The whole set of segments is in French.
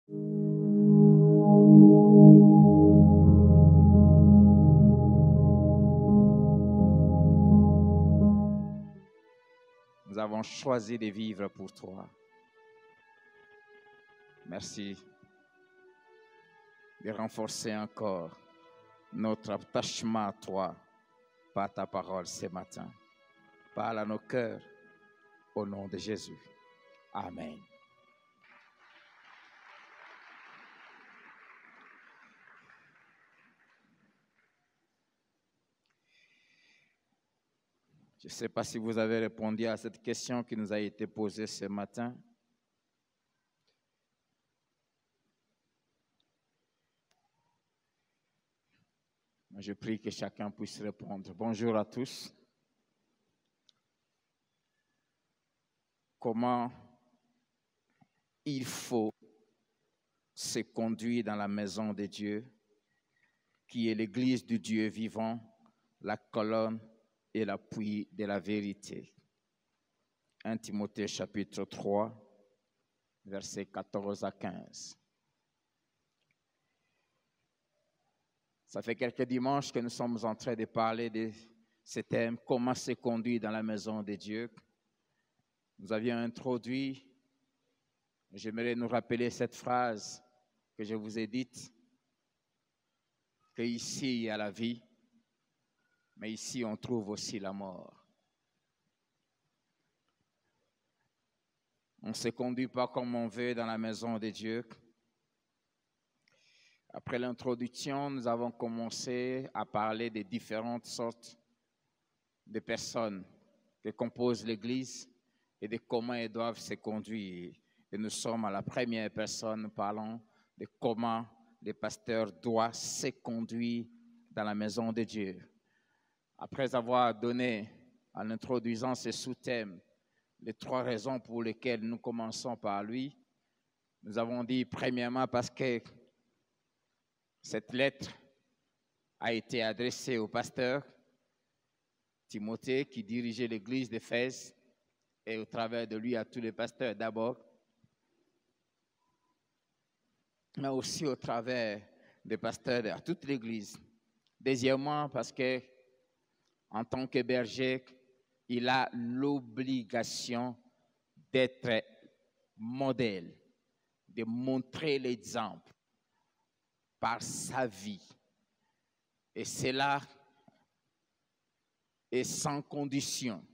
Nous avons choisi de vivre pour toi. Merci de renforcer encore notre attachement à toi par ta parole ce matin. Parle à nos cœurs au nom de Jésus. Amen. Je ne sais pas si vous avez répondu à cette question qui nous a été posée ce matin. Je prie que chacun puisse répondre. Bonjour à tous. Comment il faut se conduire dans la maison de Dieu, qui est l'église du Dieu vivant, la colonne et l'appui de la vérité. 1 Timothée chapitre 3, versets 14 à 15. Ça fait quelques dimanches que nous sommes en train de parler de ce thème, comment se conduire dans la maison de Dieu. Nous avions introduit, j'aimerais nous rappeler cette phrase que je vous ai dite, qu'ici il y a la vie, mais ici on trouve aussi la mort. On ne se conduit pas comme on veut dans la maison de Dieu. Après l'introduction, nous avons commencé à parler des différentes sortes de personnes qui composent l'Église et de comment elles doivent se conduire. Et nous sommes à la première personne parlant de comment les pasteurs doivent se conduire dans la maison de Dieu. Après avoir donné, en introduisant ce sous-thème, les 3 raisons pour lesquelles nous commençons par lui, nous avons dit premièrement parce que cette lettre a été adressée au pasteur Timothée qui dirigeait l'église d'Éphèse et au travers de lui à tous les pasteurs d'abord, mais aussi au travers des pasteurs à toute l'église. Deuxièmement, parce que en tant que berger, il a l'obligation d'être modèle, de montrer l'exemple par sa vie. Et cela est sans condition.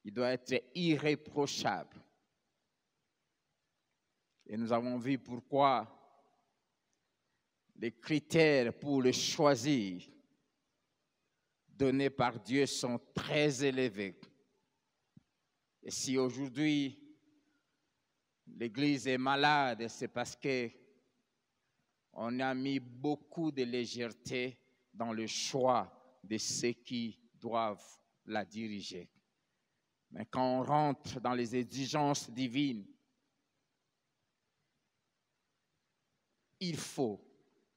Il doit être irréprochable. Et nous avons vu pourquoi les critères pour le choisir donnés par Dieu sont très élevés. Et si aujourd'hui l'Église est malade, c'est parce qu'on a mis beaucoup de légèreté dans le choix de ceux qui doivent la diriger. Mais quand on rentre dans les exigences divines, il faut,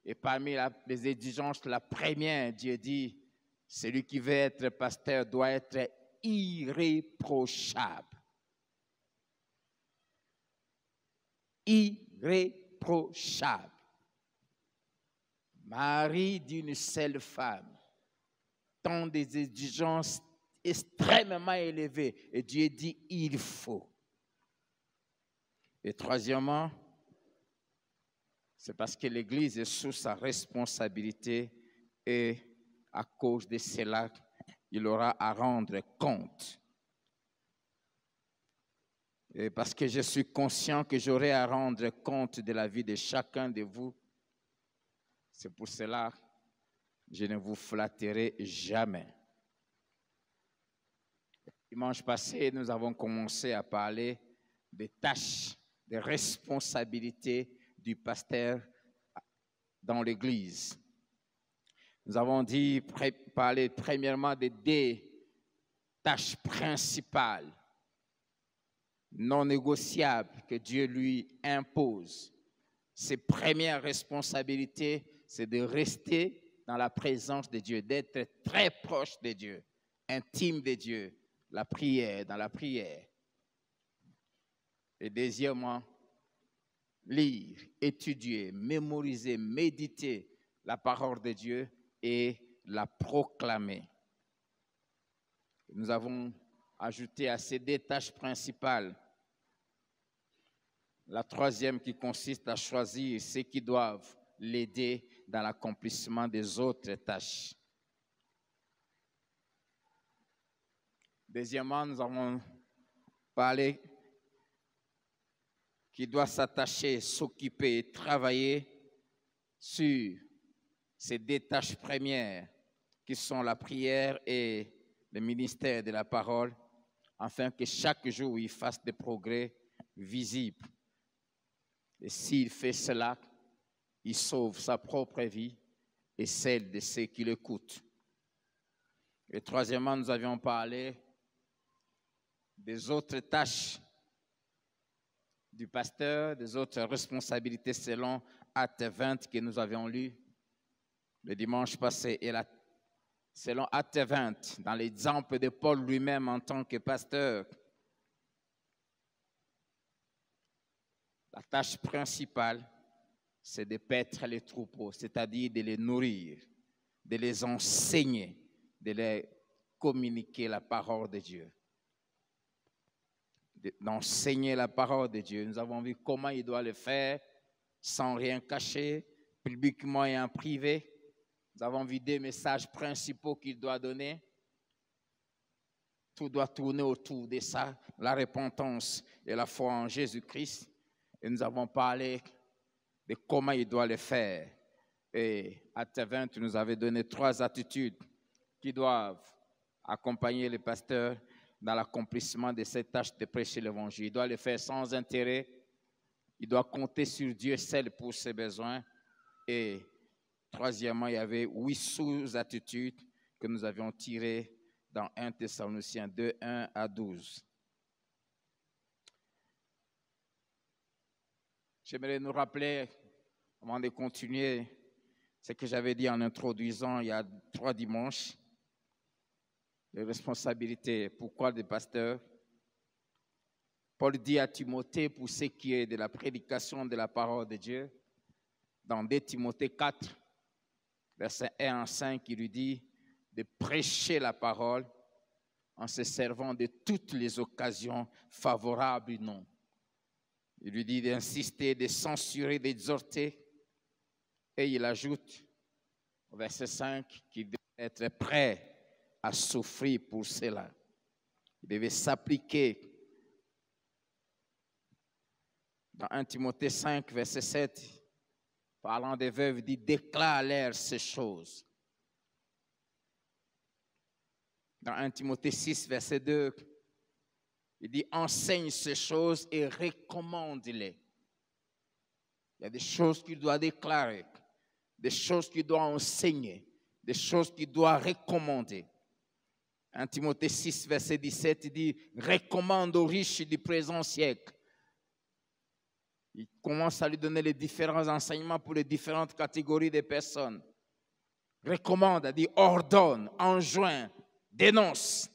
et parmi les exigences, la première, Dieu dit, celui qui veut être pasteur doit être irréprochable. Irréprochable. Mari d'une seule femme. Tant des exigences extrêmement élevées. Et Dieu dit, il faut. Et troisièmement, c'est parce que l'Église est sous sa responsabilité et à cause de cela, il aura à rendre compte. Et parce que je suis conscient que j'aurai à rendre compte de la vie de chacun de vous, c'est pour cela que je ne vous flatterai jamais. Dimanche passé, nous avons commencé à parler des tâches, des responsabilités du pasteur dans l'Église. Nous avons dit, parler premièrement des 2 tâches principales, non négociables, que Dieu lui impose. Ses premières responsabilités, c'est de rester dans la présence de Dieu, d'être très proche de Dieu, intime de Dieu, la prière, dans la prière. Et deuxièmement, lire, étudier, mémoriser, méditer la parole de Dieu et la proclamer. Nous avons ajouté à ces deux tâches principales la troisième qui consiste à choisir ceux qui doivent l'aider dans l'accomplissement des autres tâches. Deuxièmement, nous avons parlé qu'il doit s'attacher, s'occuper et travailler sur ces deux tâches premières qui sont la prière et le ministère de la parole, afin que chaque jour il fasse des progrès visibles. Et s'il fait cela, il sauve sa propre vie et celle de ceux qui l'écoutent. Et troisièmement, nous avions parlé des autres tâches du pasteur, des autres responsabilités selon Acte 20 que nous avions lu le dimanche passé. Et selon Acte 20, dans l'exemple de Paul lui-même en tant que pasteur, la tâche principale, c'est de paître les troupeaux, c'est-à-dire de les nourrir, de les enseigner, de les communiquer la parole de Dieu. D'enseigner la parole de Dieu. Nous avons vu comment il doit le faire sans rien cacher, publiquement et en privé. Nous avons vu des messages principaux qu'il doit donner. Tout doit tourner autour de ça, la repentance et la foi en Jésus-Christ. Et nous avons parlé de comment il doit le faire. Et Acte 20 nous avait donné 3 attitudes qui doivent accompagner les pasteurs dans l'accomplissement de cette tâche de prêcher l'évangile. Il doit le faire sans intérêt. Il doit compter sur Dieu seul pour ses besoins. Et troisièmement, il y avait 8 sous-attitudes que nous avions tirées dans 1 Thessaloniciens 2, 1 à 12. J'aimerais nous rappeler, avant de continuer, ce que j'avais dit en introduisant il y a 3 dimanches, les responsabilités. Pourquoi des pasteurs? Paul dit à Timothée, pour ce qui est de la prédication de la parole de Dieu, dans 2 Timothée 4, versets 1 à 5, il lui dit de prêcher la parole en se servant de toutes les occasions favorables ou non. Il lui dit d'insister, de censurer, d'exhorter. Et il ajoute au verset 5 qu'il devait être prêt à souffrir pour cela. Il devait s'appliquer. Dans 1 Timothée 5, verset 7, parlant des veuves, il dit « Déclare-leur ces choses ». Dans 1 Timothée 6, verset 2, il dit « Enseigne ces choses et recommande-les ». Il y a des choses qu'il doit déclarer, des choses qu'il doit enseigner, des choses qu'il doit recommander. 1 Timothée 6, verset 17, il dit « Recommande aux riches du présent siècle ». Il commence à lui donner les différents enseignements pour les différentes catégories de personnes. Recommande, il dit ordonne, enjoint, dénonce.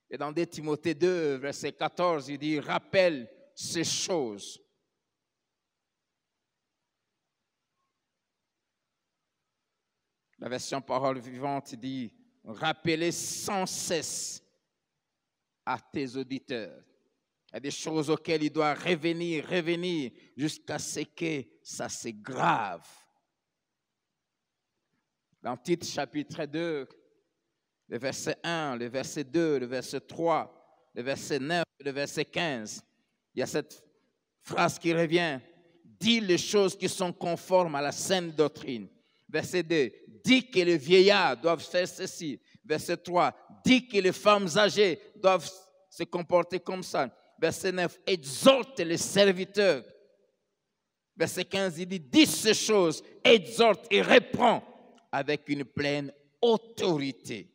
Et dans 2 Timothée 2, verset 14, il dit rappelle ces choses. La version parole vivante dit rappelez sans cesse à tes auditeurs. Il y a des choses auxquelles il doit revenir jusqu'à ce que ça se grave. Dans Tite chapitre 2, le verset 1, le verset 2, le verset 3, le verset 9, le verset 15, il y a cette phrase qui revient. Dis les choses qui sont conformes à la saine doctrine. Verset 2, dis que les vieillards doivent faire ceci. Verset 3, dis que les femmes âgées doivent se comporter comme ça. Verset 9, exhorte les serviteurs. Verset 15, il dit, dis ces choses, exhorte et reprend avec une pleine autorité.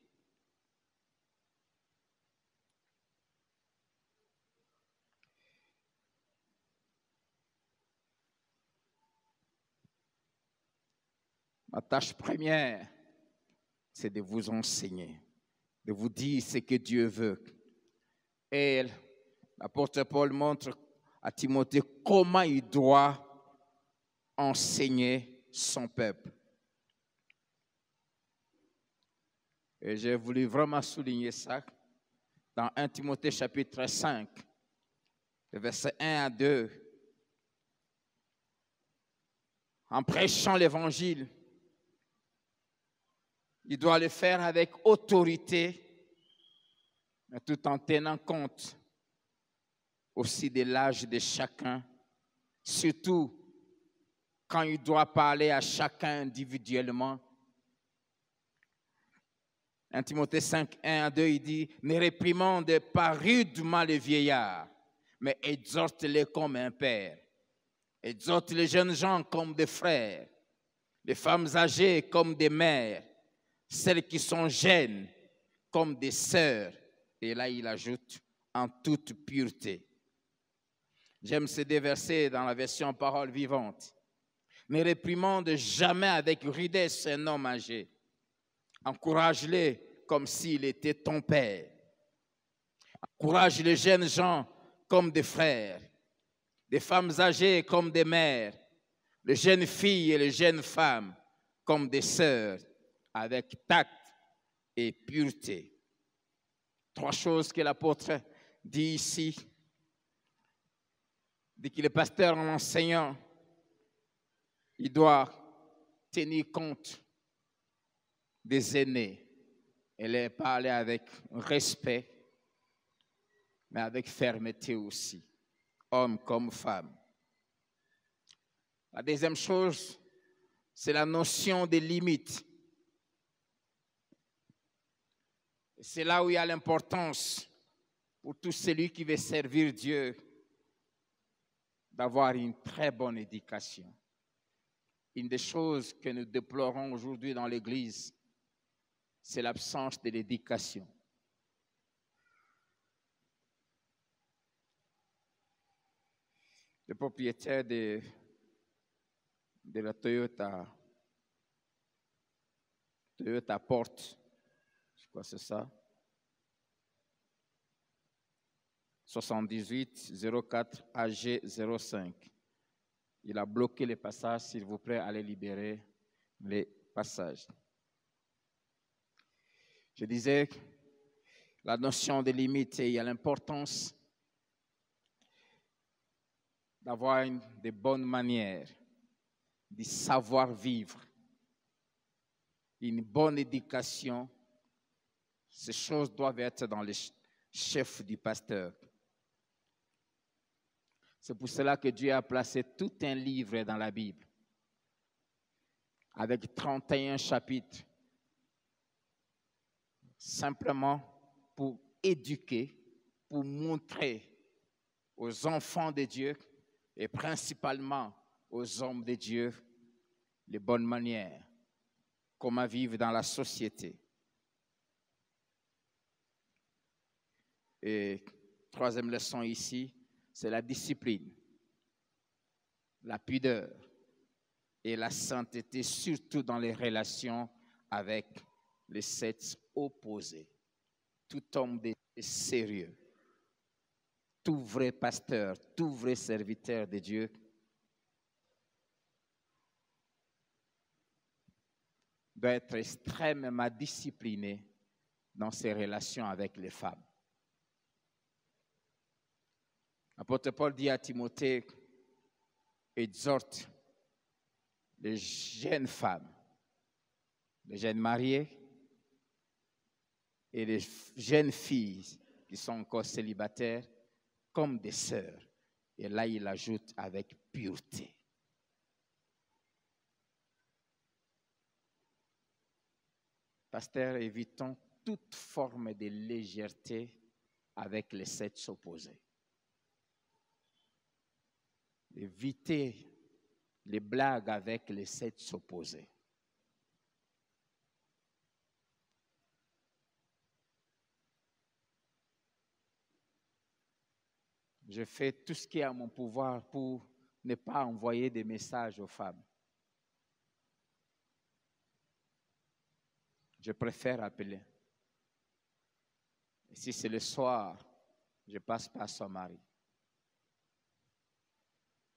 Ma tâche première, c'est de vous enseigner, de vous dire ce que Dieu veut. Et l'apôtre Paul montre à Timothée comment il doit enseigner son peuple. Et j'ai voulu vraiment souligner ça dans 1 Timothée chapitre 5, versets 1 à 2. En prêchant l'évangile, il doit le faire avec autorité, mais tout en tenant compte aussi de l'âge de chacun, surtout quand il doit parler à chacun individuellement. 1 Timothée 5, 1 à 2, il dit « Ne réprimande pas rudement les vieillards, mais exhorte-les comme un père. Exhorte les jeunes gens comme des frères, les femmes âgées comme des mères, celles qui sont jeunes comme des sœurs. » Et là, il ajoute « en toute pureté ». J'aime ces deux versets dans la version Parole vivante. « Ne réprimande jamais avec rudesse un homme âgé. Encourage-les comme s'il était ton père. Encourage les jeunes gens comme des frères, des femmes âgées comme des mères, les jeunes filles et les jeunes femmes comme des sœurs, avec tact et pureté. » Trois choses que l'apôtre dit ici. Il dit que le pasteur, en enseignant, il doit tenir compte des aînés et les parler avec respect, mais avec fermeté aussi, hommes comme femmes. La deuxième chose, c'est la notion des limites. C'est là où il y a l'importance pour tout celui qui veut servir Dieu d'avoir une très bonne éducation. Une des choses que nous déplorons aujourd'hui dans l'Église, c'est l'absence de l'éducation. Le propriétaire de la Toyota Porte, je crois que c'est ça, 78 04 AG 05. Il a bloqué les passages, s'il vous plaît, allez libérer les passages. Je disais la notion de limite, et il y a l'importance d'avoir de bonnes manières, de savoir-vivre, une bonne éducation. Ces choses doivent être dans les chefs du pasteur. C'est pour cela que Dieu a placé tout un livre dans la Bible, avec 31 chapitres, simplement pour éduquer, pour montrer aux enfants de Dieu et principalement aux hommes de Dieu les bonnes manières, comment vivre dans la société. Et troisième leçon ici, c'est la discipline, la pudeur et la sainteté, surtout dans les relations avec les sexes opposés. Tout homme est sérieux, tout vrai pasteur, tout vrai serviteur de Dieu doit être extrêmement discipliné dans ses relations avec les femmes. L'apôtre Paul dit à Timothée, exhorte les jeunes femmes, les jeunes mariées et les jeunes filles qui sont encore célibataires comme des sœurs. Et là, il ajoute avec pureté. Pasteur, évitons toute forme de légèreté avec les sexes opposés. Évitez les blagues avec les sexes opposés. Je fais tout ce qui est à mon pouvoir pour ne pas envoyer des messages aux femmes. Je préfère appeler. Et si c'est le soir, je passe par son mari.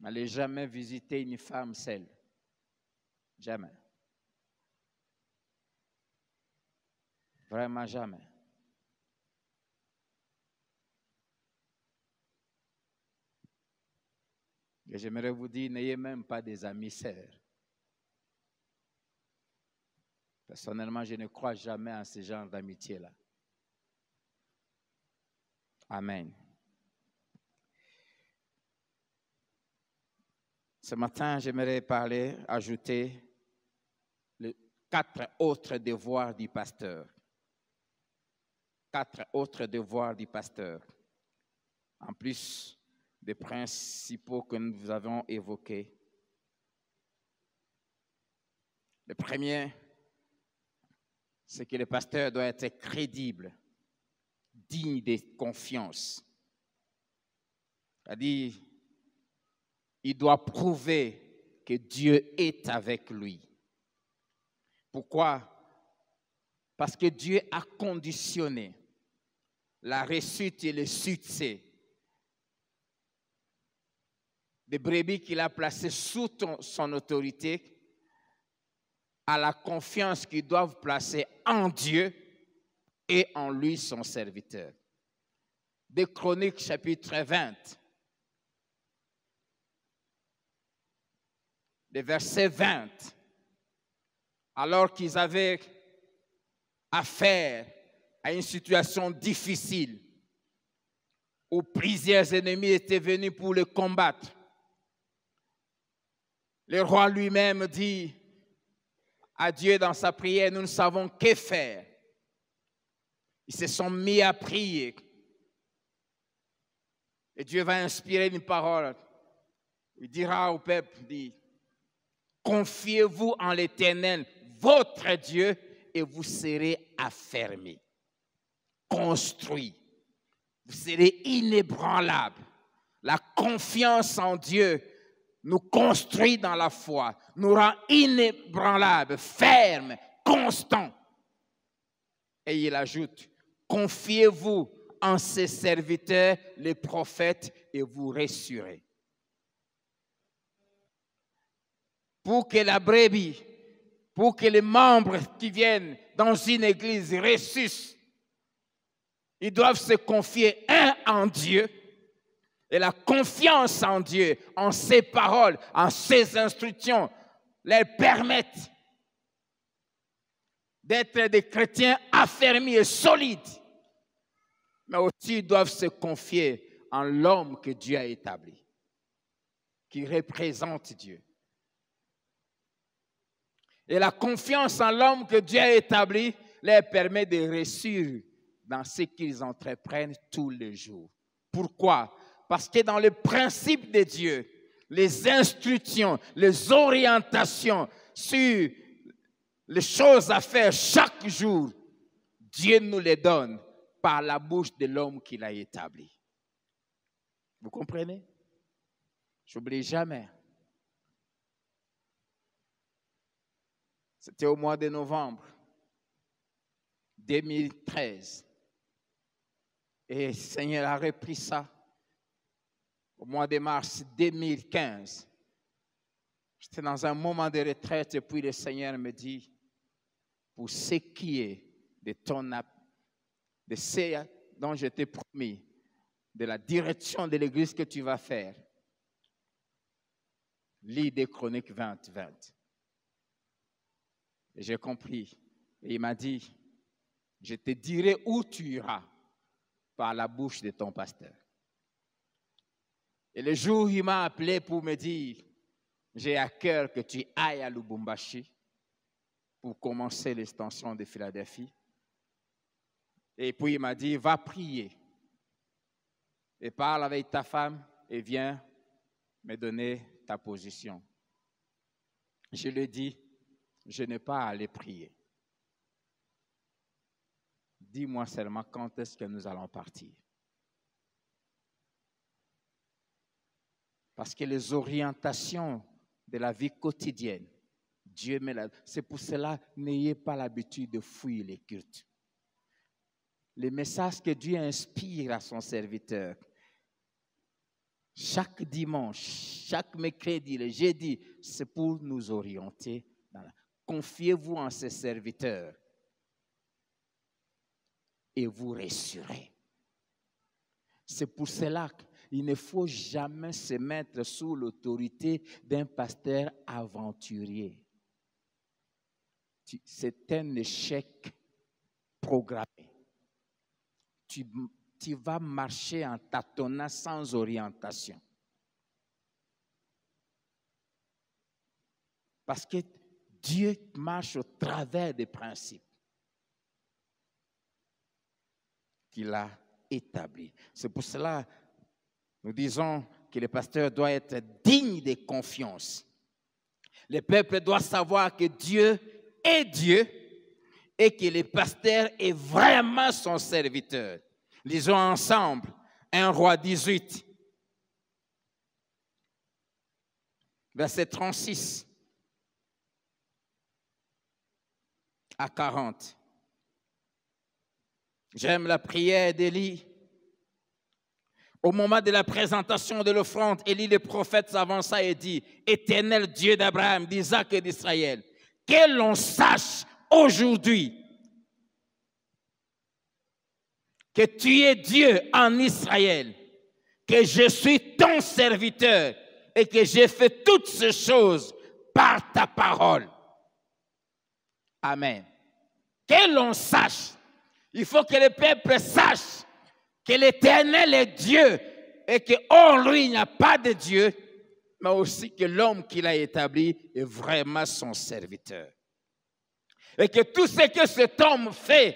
N'allez jamais visiter une femme seule. Jamais. Vraiment jamais. Et j'aimerais vous dire, n'ayez même pas des amis sœurs. Personnellement, je ne crois jamais en ce genre d'amitié-là. Amen. Ce matin, j'aimerais ajouter les 4 autres devoirs du pasteur. 4 autres devoirs du pasteur. En plus des principaux que nous avons évoqués. Le premier, c'est que le pasteur doit être crédible, digne de confiance. C'est-à-dire, il doit prouver que Dieu est avec lui. Pourquoi? Parce que Dieu a conditionné la réussite et le succès des brebis qu'il a placées sous son autorité à la confiance qu'ils doivent placer en Dieu et en lui, son serviteur. Des Chroniques, chapitre 20, le verset 20, alors qu'ils avaient affaire à une situation difficile où plusieurs ennemis étaient venus pour le combattre, le roi lui-même dit à Dieu dans sa prière, nous ne savons que faire. Ils se sont mis à prier. Et Dieu va inspirer une parole. Il dira au peuple, dit, confiez-vous en l'Éternel, votre Dieu, et vous serez affermis, construits. Vous serez inébranlables. La confiance en Dieu nous construit dans la foi, nous rend inébranlables, fermes, constants. Et il ajoute, confiez-vous en ses serviteurs, les prophètes, et vous ressurez. Pour que la brebis, pour que les membres qui viennent dans une église ressuscitent, ils doivent se confier en Dieu. Et la confiance en Dieu, en ses paroles, en ses instructions, leur permettent d'être des chrétiens affermis et solides. Mais aussi, ils doivent se confier en l'homme que Dieu a établi, qui représente Dieu. Et la confiance en l'homme que Dieu a établi leur permet de réussir dans ce qu'ils entreprennent tous les jours. Pourquoi? Parce que dans le principe de Dieu, les instructions, les orientations sur les choses à faire chaque jour, Dieu nous les donne par la bouche de l'homme qu'il a établi. Vous comprenez? J'oublie jamais. C'était au mois de novembre 2013. Et le Seigneur a repris ça au mois de mars 2015. J'étais dans un moment de retraite et puis le Seigneur me dit, pour ce qui est de de ce dont je t'ai promis, de la direction de l'église que tu vas faire, lis des Chroniques 20. Et j'ai compris. Et il m'a dit, je te dirai où tu iras par la bouche de ton pasteur. Et le jour où il m'a appelé pour me dire, j'ai à cœur que tu ailles à Lubumbashi pour commencer l'extension de Philadelphie. Et puis il m'a dit, va prier et parle avec ta femme et viens me donner ta position. Je lui ai dit, je n'ai pas à aller prier. Dis-moi seulement quand est-ce que nous allons partir. Parce que les orientations de la vie quotidienne, Dieu met là. C'est pour cela, n'ayez pas l'habitude de fuir les cultes. Les messages que Dieu inspire à son serviteur, chaque dimanche, chaque mercredi, le jeudi, c'est pour nous orienter. Confiez-vous en ses serviteurs et vous réussirez. C'est pour cela qu'il ne faut jamais se mettre sous l'autorité d'un pasteur aventurier. C'est un échec programmé. Tu vas marcher en tâtonnant sans orientation. Parce que Dieu marche au travers des principes qu'il a établis. C'est pour cela que nous disons que le pasteur doit être digne de confiance. Le peuple doit savoir que Dieu est Dieu et que le pasteur est vraiment son serviteur. Lisons ensemble 1 Roi 18, verset 36 à 40. J'aime la prière d'Élie. Au moment de la présentation de l'offrande, Élie le prophète s'avança et dit, « Éternel Dieu d'Abraham, d'Isaac et d'Israël, que l'on sache aujourd'hui que tu es Dieu en Israël, que je suis ton serviteur et que j'ai fait toutes ces choses par ta parole. » Amen. Que l'on sache, il faut que le peuple sache que l'Éternel est Dieu et qu'en lui il n'y a pas de Dieu, mais aussi que l'homme qu'il a établi est vraiment son serviteur. Et que tout ce que cet homme fait,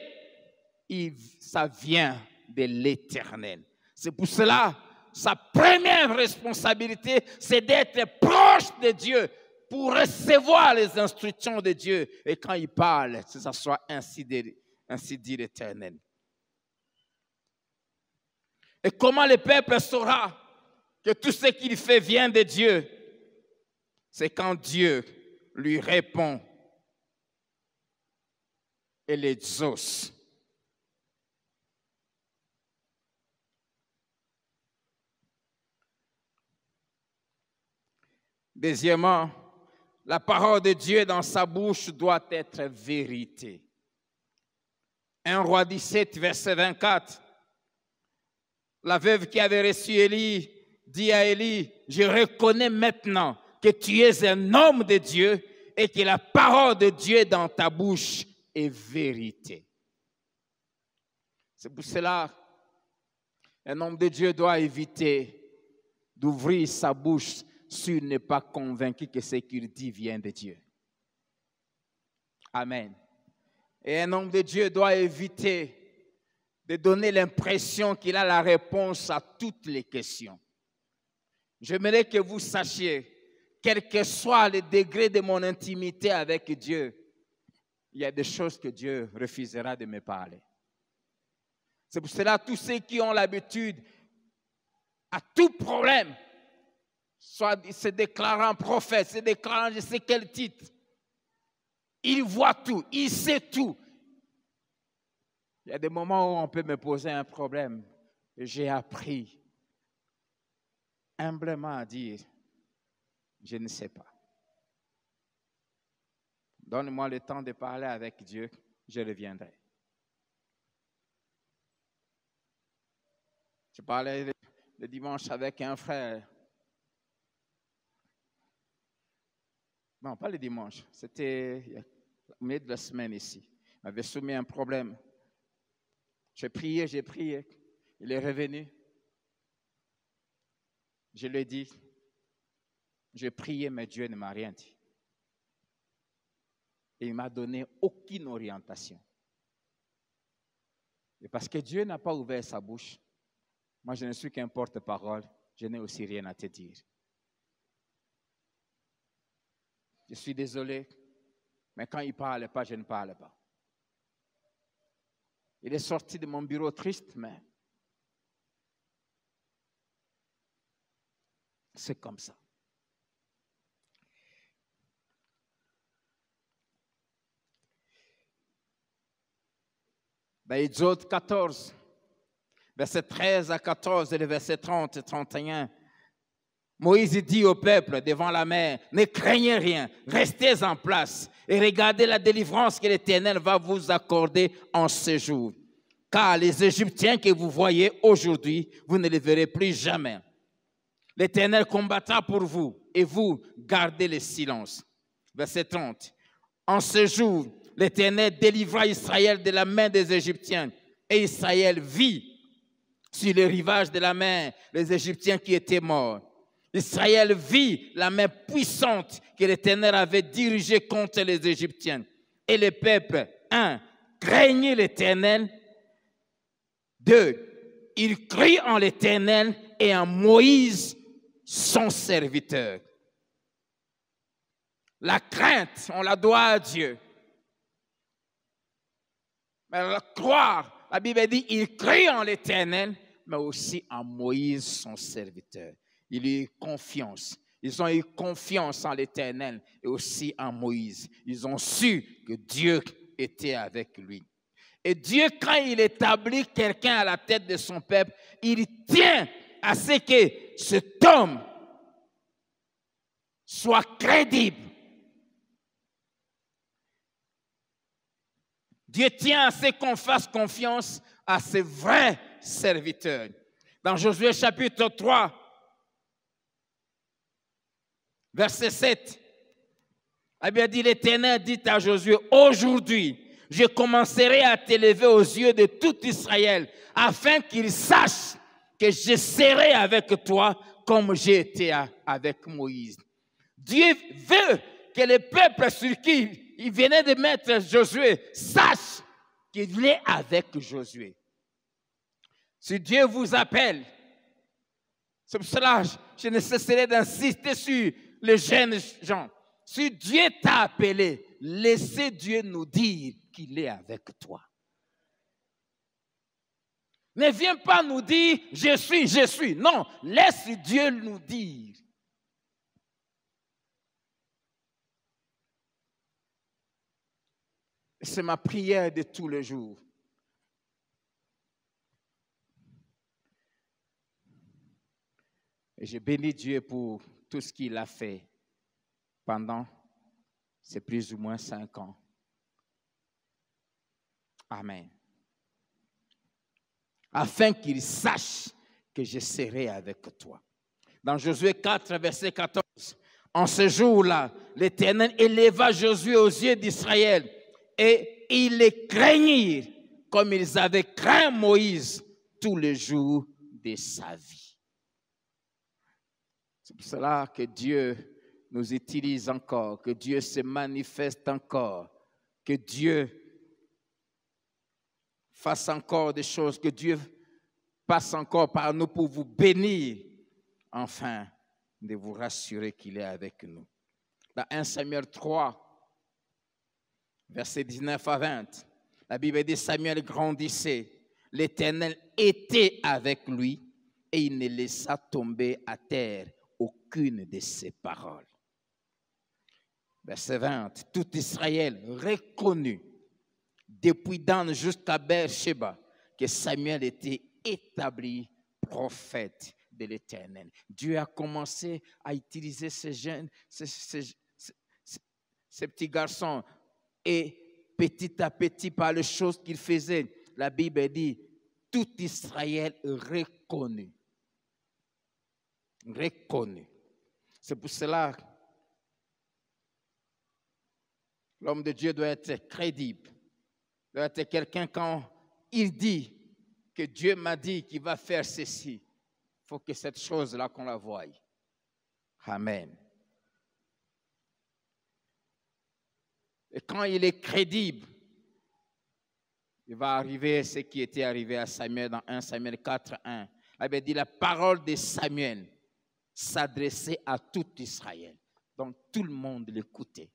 ça vient de l'Éternel. C'est pour cela, sa première responsabilité, c'est d'être proche de Dieu pour recevoir les instructions de Dieu. Et quand il parle, que ça soit ainsi dit l'Éternel. Et comment le peuple saura que tout ce qu'il fait vient de Dieu? C'est quand Dieu lui répond et l'exauce. Deuxièmement, la parole de Dieu dans sa bouche doit être vérité. 1 Roi 17, verset 24. La veuve qui avait reçu Élie dit à Élie, « Je reconnais maintenant que tu es un homme de Dieu et que la parole de Dieu dans ta bouche est vérité. » C'est pour cela qu'un homme de Dieu doit éviter d'ouvrir sa bouche s'il n'est pas convaincu que ce qu'il dit vient de Dieu. Amen. Et un homme de Dieu doit éviter de donner l'impression qu'il a la réponse à toutes les questions. J'aimerais que vous sachiez, quel que soit le degré de mon intimité avec Dieu, il y a des choses que Dieu refusera de me parler. C'est pour cela que tous ceux qui ont l'habitude, à tout problème, soit se déclarant prophète, se déclarant je sais quel titre, il voit tout, il sait tout. Il y a des moments où on peut me poser un problème et j'ai appris humblement à dire, je ne sais pas. Donne-moi le temps de parler avec Dieu, je reviendrai. Je parlais le dimanche avec un frère. Non, pas le dimanche, c'était au milieu de la semaine ici. Il m'avait soumis un problème. J'ai prié. Il est revenu. Je lui ai dit, j'ai prié, mais Dieu ne m'a rien dit. Et il ne m'a donné aucune orientation. Et parce que Dieu n'a pas ouvert sa bouche, moi je ne suis qu'un porte-parole, je n'ai aussi rien à te dire. Je suis désolé, mais quand il ne parle pas, je ne parle pas. Il est sorti de mon bureau triste, mais c'est comme ça. Dans Exode 14, verset 13 à 14 et le verset 30 et 31, Moïse dit au peuple devant la mer, ne craignez rien, restez en place et regardez la délivrance que l'Éternel va vous accorder en ce jour. Car les Égyptiens que vous voyez aujourd'hui, vous ne les verrez plus jamais. L'Éternel combattra pour vous et vous gardez le silence. Verset 30. En ce jour, l'Éternel délivra Israël de la main des Égyptiens et Israël vit sur les rivages de la mer les Égyptiens qui étaient morts. Israël vit la main puissante que l'Éternel avait dirigée contre les Égyptiens. Et le peuple, 1, craignait l'Éternel. 2, il crut en l'Éternel et en Moïse, son serviteur. La crainte, on la doit à Dieu. Mais croire, la Bible dit, il crut en l'Éternel, mais aussi en Moïse, son serviteur. Il a eu confiance. Ils ont eu confiance en l'Éternel et aussi en Moïse. Ils ont su que Dieu était avec lui. Et Dieu, quand il établit quelqu'un à la tête de son peuple, il tient à ce que cet homme soit crédible. Dieu tient à ce qu'on fasse confiance à ses vrais serviteurs. Dans Josué chapitre 3, verset 7, la Bible dit, l'Éternel dit à Josué, aujourd'hui, je commencerai à t'élever aux yeux de tout Israël, afin qu'ils sachent que je serai avec toi comme j'ai été avec Moïse. Dieu veut que le peuple sur qui il venait de mettre Josué sache qu'il est avec Josué. Si Dieu vous appelle, c'est pour cela que je ne cesserai d'insister sur les jeunes gens. Si Dieu t'a appelé, laissez Dieu nous dire qu'il est avec toi. Ne viens pas nous dire « je suis ». Non, laisse Dieu nous dire. C'est ma prière de tous les jours. Et je bénis Dieu pour tout ce qu'il a fait pendant ces plus ou moins 5 ans. Amen. Afin qu'il sache que je serai avec toi. Dans Josué 4, verset 14, en ce jour-là, l'Éternel éleva Josué aux yeux d'Israël et ils les craignirent comme ils avaient craint Moïse tous les jours de sa vie. C'est pour cela que Dieu nous utilise encore, que Dieu se manifeste encore, que Dieu fasse encore des choses, que Dieu passe encore par nous pour vous bénir, enfin, de vous rassurer qu'il est avec nous. Dans 1 Samuel 3, versets 19 à 20, la Bible dit Samuel grandissait, l'Éternel était avec lui et il ne laissa tomber à terre aucune de ses paroles. Verset 20, tout Israël reconnut, depuis Dan jusqu'à Beersheba, que Samuel était établi prophète de l'Éternel. Dieu a commencé à utiliser ces jeunes, ces petits garçons, et petit à petit, par les choses qu'ils faisaient, la Bible dit, tout Israël reconnu. Reconnu. C'est pour cela que l'homme de Dieu doit être crédible, doit être quelqu'un quand il dit que Dieu m'a dit qu'il va faire ceci. Il faut que cette chose-là, qu'on la voie. Amen. Et quand il est crédible, il va arriver ce qui était arrivé à Samuel dans 1 Samuel 4, 1. Il avait dit la parole de Samuel s'adressait à tout Israël. Donc tout le monde l'écoutait.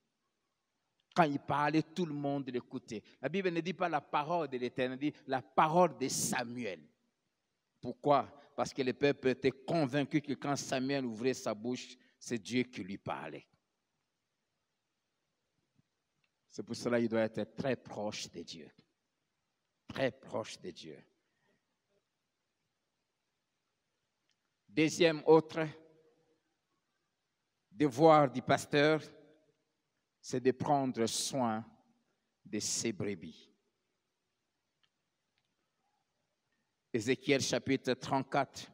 Quand il parlait, tout le monde l'écoutait. La Bible ne dit pas la parole de l'Éternel, elle dit la parole de Samuel. Pourquoi? Parce que le peuple était convaincu que quand Samuel ouvrait sa bouche, c'est Dieu qui lui parlait. C'est pour cela qu'il doit être très proche de Dieu. Très proche de Dieu. Deuxième autre devoir du pasteur, c'est de prendre soin de ses brebis. Ézéchiel chapitre 34.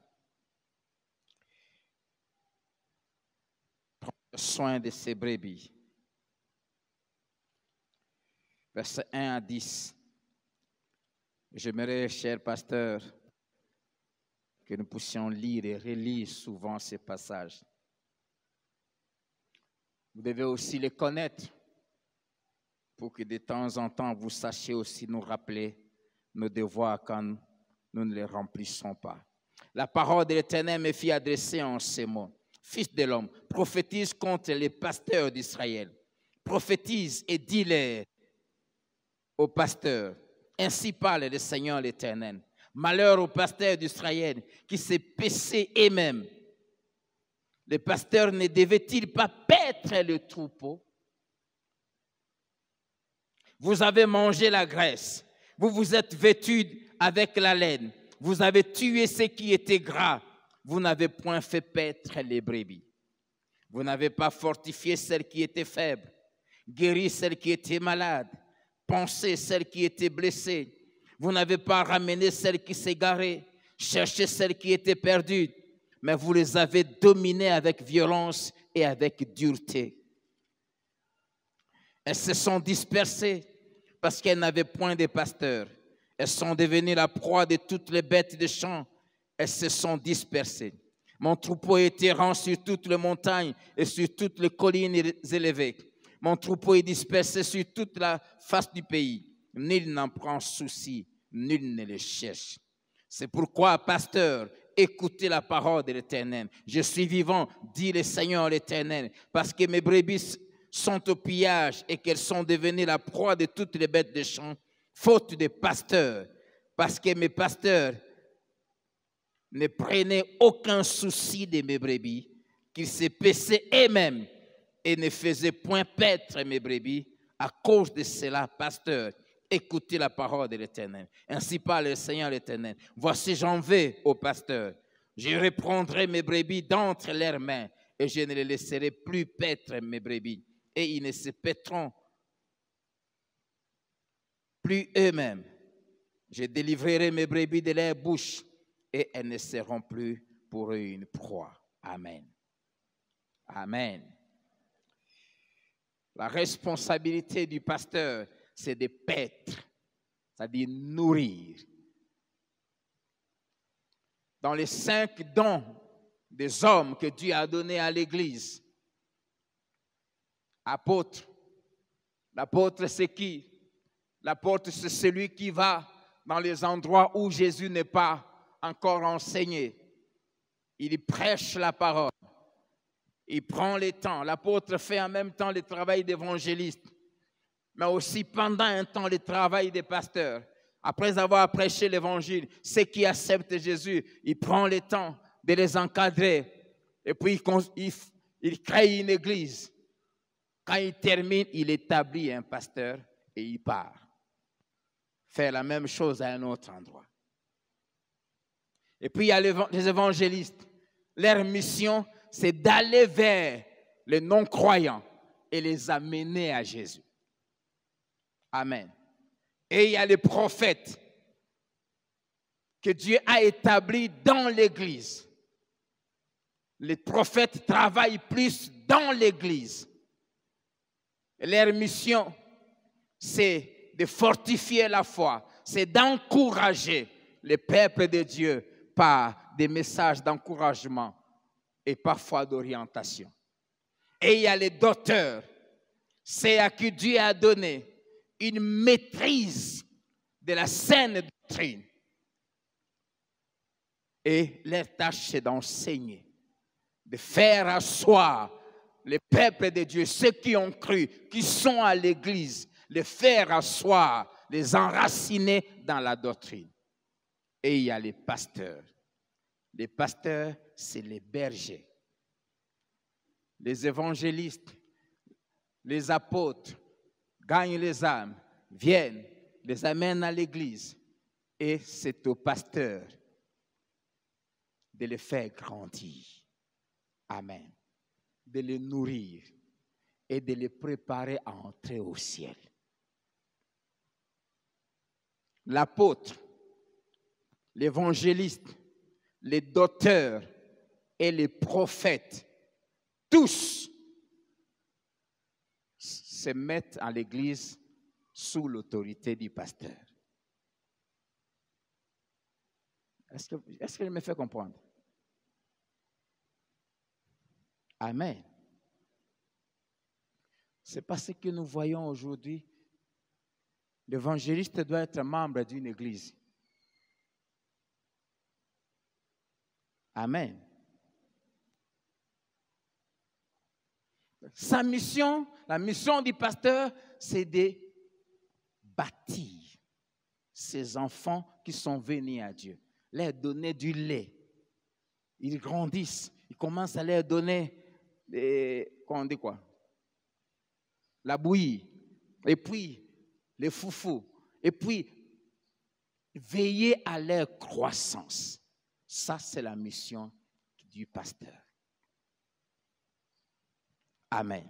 Prendre soin de ses brebis. Versets 1 à 10. J'aimerais, cher pasteur, que nous puissions lire et relire souvent ces passages. Vous devez aussi les connaître pour que de temps en temps, vous sachiez aussi nous rappeler nos devoirs quand nous ne les remplissons pas. La parole de l'Éternel me fit adresser en ces mots. Fils de l'homme, prophétise contre les pasteurs d'Israël. Prophétise et dis-les aux pasteurs. Ainsi parle le Seigneur l'Éternel. Malheur aux pasteurs d'Israël qui s'est paissé eux-mêmes. Les pasteurs ne devaient-ils pas paître le troupeau? Vous avez mangé la graisse. Vous vous êtes vêtus avec la laine. Vous avez tué ce qui était gras. Vous n'avez point fait paître les brebis. Vous n'avez pas fortifié celles qui étaient faibles, guéri celles qui étaient malades, pansé celles qui étaient blessées. Vous n'avez pas ramené celles qui s'égaraient, cherché celles qui étaient perdues, mais vous les avez dominées avec violence et avec dureté. Elles se sont dispersées parce qu'elles n'avaient point de pasteurs. Elles sont devenues la proie de toutes les bêtes des champs. Elles se sont dispersées. Mon troupeau est errant sur toutes les montagnes et sur toutes les collines élevées. Mon troupeau est dispersé sur toute la face du pays. Nul n'en prend souci, nul ne le cherche. C'est pourquoi, pasteur, écoutez la parole de l'Éternel. Je suis vivant, dit le Seigneur l'Éternel, parce que mes brebis sont au pillage et qu'elles sont devenues la proie de toutes les bêtes des champs, faute de pasteurs, parce que mes pasteurs ne prenaient aucun souci de mes brebis, qu'ils se paissaient eux-mêmes et ne faisaient point paître mes brebis. À cause de cela, pasteur, écoutez la parole de l'Éternel. Ainsi parle le Seigneur l'Éternel. Voici, j'en vais au pasteur. Je reprendrai mes brebis d'entre leurs mains et je ne les laisserai plus paître mes brebis. Et ils ne se paîtront plus eux-mêmes. Je délivrerai mes brebis de leur bouche et elles ne seront plus pour eux une proie. Amen. Amen. La responsabilité du pasteur, c'est de paître, c'est-à-dire nourrir. Dans les 5 dons des hommes que Dieu a donnés à l'Église, apôtre, l'apôtre c'est qui? L'apôtre c'est celui qui va dans les endroits où Jésus n'est pas encore enseigné. Il prêche la parole. Il prend le temps. L'apôtre fait en même temps le travail d'évangéliste, mais aussi pendant un temps le travail des pasteurs. Après avoir prêché l'évangile, ceux qui acceptent Jésus, il prend le temps de les encadrer. Et puis il crée une église. Quand il termine, il établit un pasteur et il part. Faire la même chose à un autre endroit. Et puis il y a les évangélistes. Leur mission, c'est d'aller vers les non-croyants et les amener à Jésus. Amen. Et il y a les prophètes que Dieu a établis dans l'Église. Les prophètes travaillent plus dans l'Église. Leur mission, c'est de fortifier la foi, c'est d'encourager le peuple de Dieu par des messages d'encouragement et parfois d'orientation. Et il y a les docteurs, c'est à qui Dieu a donné une maîtrise de la saine doctrine. Et leur tâche, c'est d'enseigner, de faire asseoir le peuple de Dieu, ceux qui ont cru, qui sont à l'église, les faire asseoir, les enraciner dans la doctrine. Et il y a les pasteurs. Les pasteurs, c'est les bergers. Les évangélistes, les apôtres gagnent les âmes, viennent, les amènent à l'église. Et c'est au pasteur de les faire grandir. Amen. de les nourrir et de les préparer à entrer au ciel. L'apôtre, l'évangéliste, les docteurs et les prophètes, tous se mettent à l'église sous l'autorité du pasteur. Est-ce que je me fais comprendre? Amen. C'est parce que nous voyons aujourd'hui, l'évangéliste doit être membre d'une église. Amen. Sa mission, la mission du pasteur, c'est de bâtir ces enfants qui sont venus à Dieu, leur donner du lait. Ils grandissent, ils commencent à leur donner on dit quoi? La bouillie, et puis les foufous, et puis veiller à leur croissance. Ça, c'est la mission du pasteur. Amen.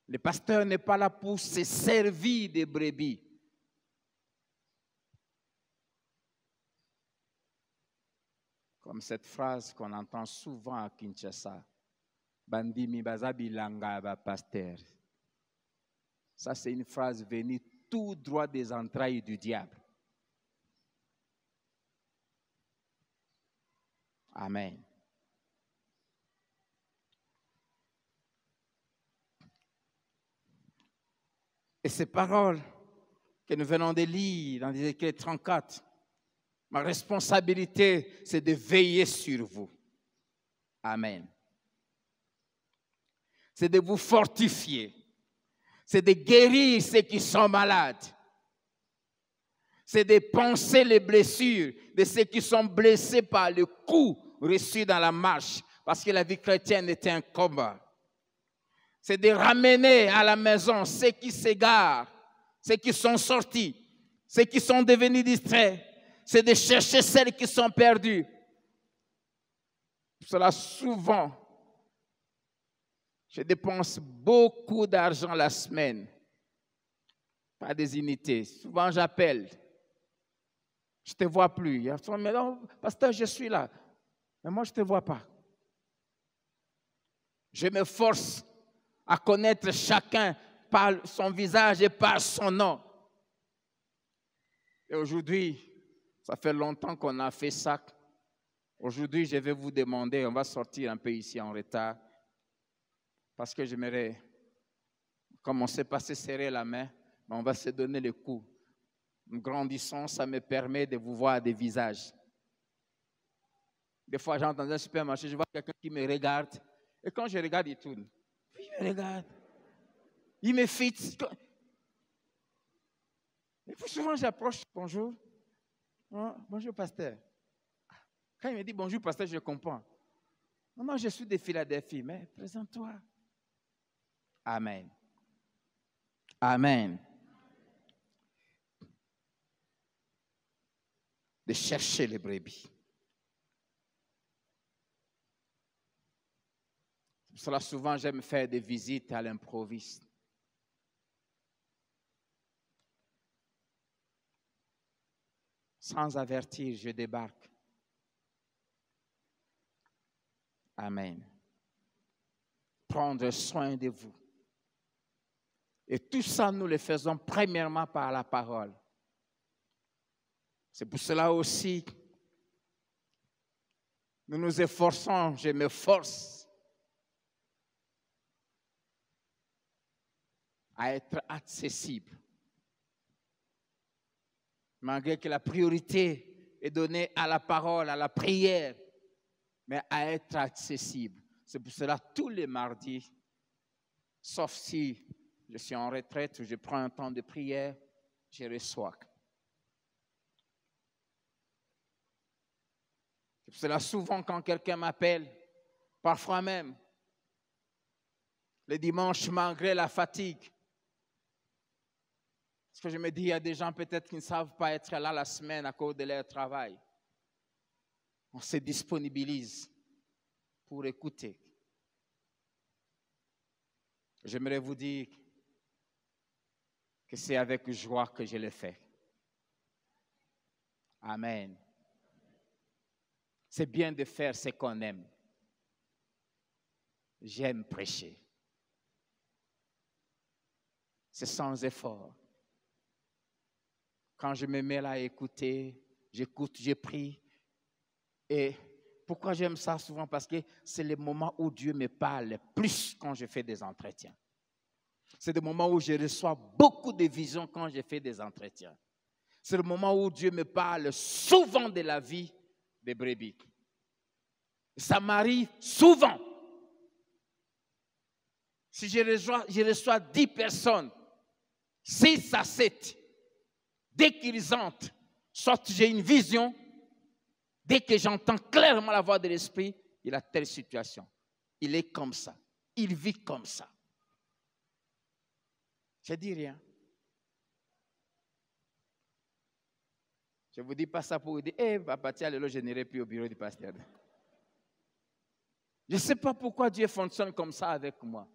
Le pasteur n'est pas là pour se servir des brebis. Comme cette phrase qu'on entend souvent à Kinshasa. Bandimi bazabi langa ba pasteur. Ça, c'est une phrase venue tout droit des entrailles du diable. Amen. Et ces paroles que nous venons de lire dans Ézéchiel 34, ma responsabilité, c'est de veiller sur vous. Amen. C'est de vous fortifier. C'est de guérir ceux qui sont malades. C'est de panser les blessures de ceux qui sont blessés par le coup reçu dans la marche, parce que la vie chrétienne était un combat. C'est de ramener à la maison ceux qui s'égarent, ceux qui sont sortis, ceux qui sont devenus distraits. C'est de chercher celles qui sont perdues. Pour cela, souvent, je dépense beaucoup d'argent la semaine, pas des unités. Souvent, j'appelle. Je ne te vois plus. Il y a souvent, mais non, pasteur, je suis là. Mais moi, je ne te vois pas. Je me force à connaître chacun par son visage et par son nom. Et aujourd'hui, ça fait longtemps qu'on a fait ça. Aujourd'hui, je vais vous demander, on va sortir un peu ici en retard, parce que j'aimerais commencer par se serrer la main, mais on va se donner le coup. Nous grandissons, ça me permet de vous voir des visages. Des fois, j'entre dans un supermarché, je vois quelqu'un qui me regarde, et quand je regarde, il tourne. Puis il me regarde. Il me fixe. Et puis souvent, j'approche, bonjour. Oh, bonjour, pasteur. Quand il me dit bonjour, pasteur, je comprends. Non, je suis de Philadelphie, mais présente-toi. Amen. Amen. De chercher les brebis. Pour cela, souvent, j'aime faire des visites à l'improviste. Sans avertir, je débarque. Amen. Prendre soin de vous. Et tout ça, nous le faisons premièrement par la parole. C'est pour cela aussi, nous nous efforçons, je m'efforce à être accessible. Malgré que la priorité est donnée à la parole, à la prière, mais à être accessible. C'est pour cela, tous les mardis, sauf si je suis en retraite ou je prends un temps de prière, je reçois. C'est pour cela, souvent, quand quelqu'un m'appelle, parfois même, le dimanche, malgré la fatigue, parce que je me dis, il y a des gens peut-être qui ne savent pas être là la semaine à cause de leur travail. On se disponibilise pour écouter. J'aimerais vous dire que c'est avec joie que je le fais. Amen. C'est bien de faire ce qu'on aime. J'aime prêcher. C'est sans effort. Quand je me mets là à écouter, j'écoute, je prie. Et pourquoi j'aime ça souvent? Parce que c'est le moment où Dieu me parle plus quand je fais des entretiens. C'est le moment où je reçois beaucoup de visions quand je fais des entretiens. C'est le moment où Dieu me parle souvent de la vie des brebis. Ça m'arrive souvent. Si je reçois 10 personnes, 6 à 7, dès qu'ils entrent, soit j'ai une vision, dès que j'entends clairement la voix de l'Esprit, il a telle situation. Il est comme ça. Il vit comme ça. Je ne dis rien. Je ne vous dis pas ça pour vous dire, papa, tiens, je n'irai plus au bureau du pasteur. Je ne sais pas pourquoi Dieu fonctionne comme ça avec moi.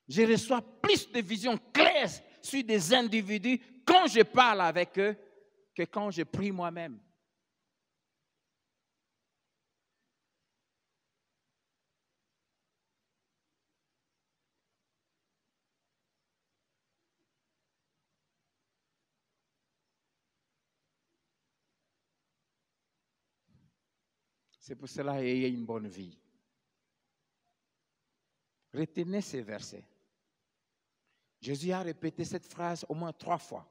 Je reçois plus de visions claires sur des individus quand je parle avec eux que quand je prie moi-même. C'est pour cela ayez une bonne vie. Retenez ces versets. Jésus a répété cette phrase au moins 3 fois.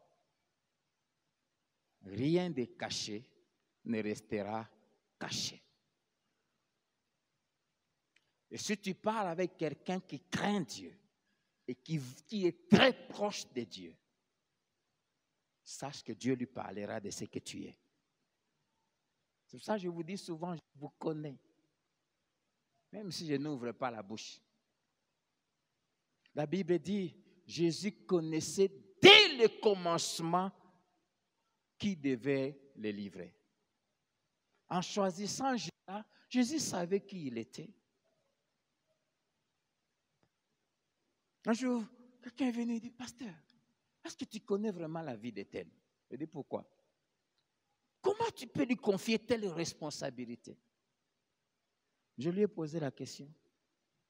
Rien de caché ne restera caché. Et si tu parles avec quelqu'un qui craint Dieu et qui est très proche de Dieu, sache que Dieu lui parlera de ce que tu es. C'est pour ça que je vous dis souvent, je vous connais. Même si je n'ouvre pas la bouche. La Bible dit, Jésus connaissait dès le commencement qui devait le livrer. En choisissant Judas, Jésus savait qui il était. Un jour, quelqu'un est venu et dit, pasteur, est-ce que tu connais vraiment la vie de tel? Je dis, pourquoi? Comment tu peux lui confier telle responsabilité? Je lui ai posé la question.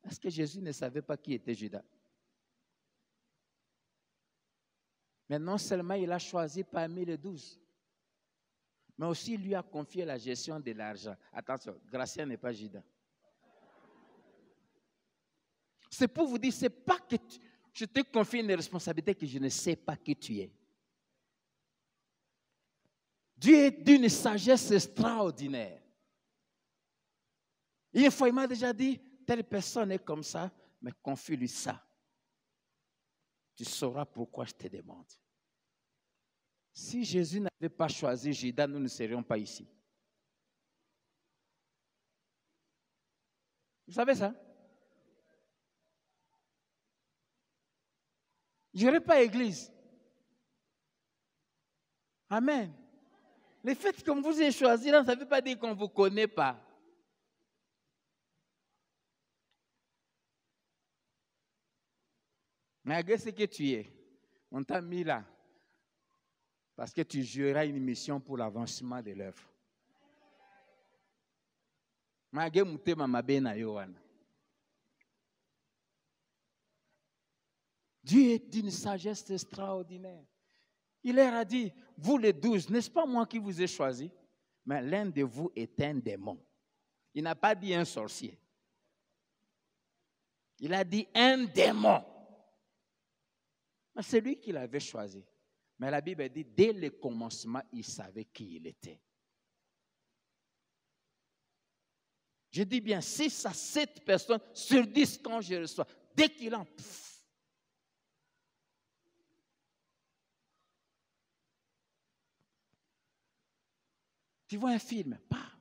Est-ce que Jésus ne savait pas qui était Judas? Mais non seulement il a choisi parmi les 12, mais aussi il lui a confié la gestion de l'argent. Attention, Gratien n'est pas Judas. C'est pour vous dire, c'est pas que je te confie une responsabilité que je ne sais pas qui tu es. Dieu est d'une sagesse extraordinaire. Une fois, il m'a déjà dit, telle personne est comme ça, mais confie-lui ça. Tu sauras pourquoi je te demande. Si Jésus n'avait pas choisi Judas, nous ne serions pas ici. Vous savez ça? Il n'y aurait pas d'église. Amen. Le fait qu'on vous ait choisi, là, ça ne veut pas dire qu'on ne vous connaît pas. Malgré ce que tu es, on t'a mis là parce que tu joueras une mission pour l'avancement de l'œuvre. Malgré mon thème, ma bena Yohana. Dieu est d'une sagesse extraordinaire. Il leur a dit, vous les 12, n'est-ce pas moi qui vous ai choisi? Mais l'un de vous est un démon. Il n'a pas dit un sorcier. Il a dit un démon. C'est lui qui l'avait choisi. Mais la Bible dit, dès le commencement, il savait qui il était. Je dis bien 6 à 7 personnes sur 10 quand je reçois. Dès qu'il en... Tu vois un film, pas.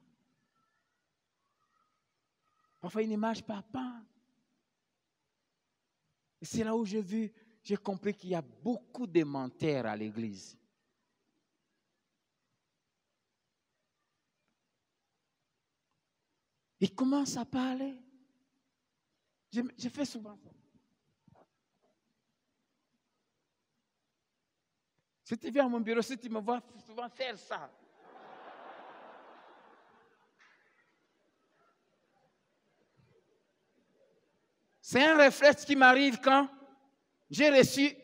Parfois une image, pas. Et c'est là où j'ai compris qu'il y a beaucoup de menteurs à l'église. Il commence à parler. Je fais souvent ça. Si tu viens à mon bureau, si tu me vois souvent faire ça. C'est un réflexe qui m'arrive quand j'ai reçu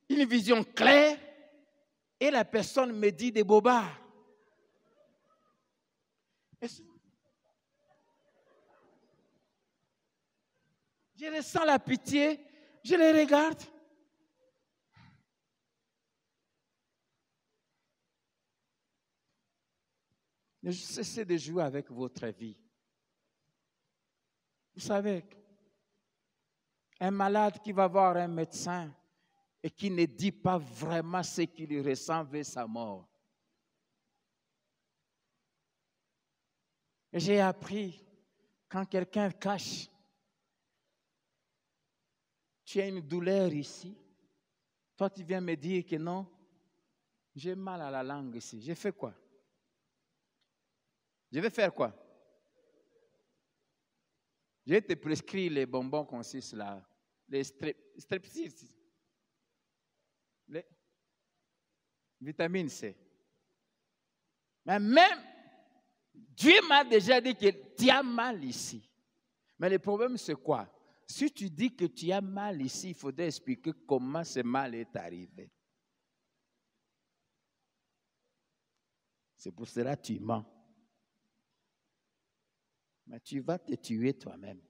une vision claire et la personne me dit des bobards. Je ressens la pitié, je les regarde. Ne cessez de jouer avec votre vie. Vous savez, un malade qui va voir un médecin et qui ne dit pas vraiment ce qu'il ressent vers sa mort. Et j'ai appris, quand quelqu'un cache, tu as une douleur ici, toi tu viens me dire que non, j'ai mal à la langue ici. J'ai fait quoi? Je vais faire quoi? Je vais te prescrire les bonbons qu'on suce là, les strepsils, les vitamines C. Mais même, Dieu m'a déjà dit que tu as mal ici. Mais le problème c'est quoi? Si tu dis que tu as mal ici, il faudrait expliquer comment ce mal est arrivé. C'est pour cela que tu mens. Mais tu vas te tuer toi-même.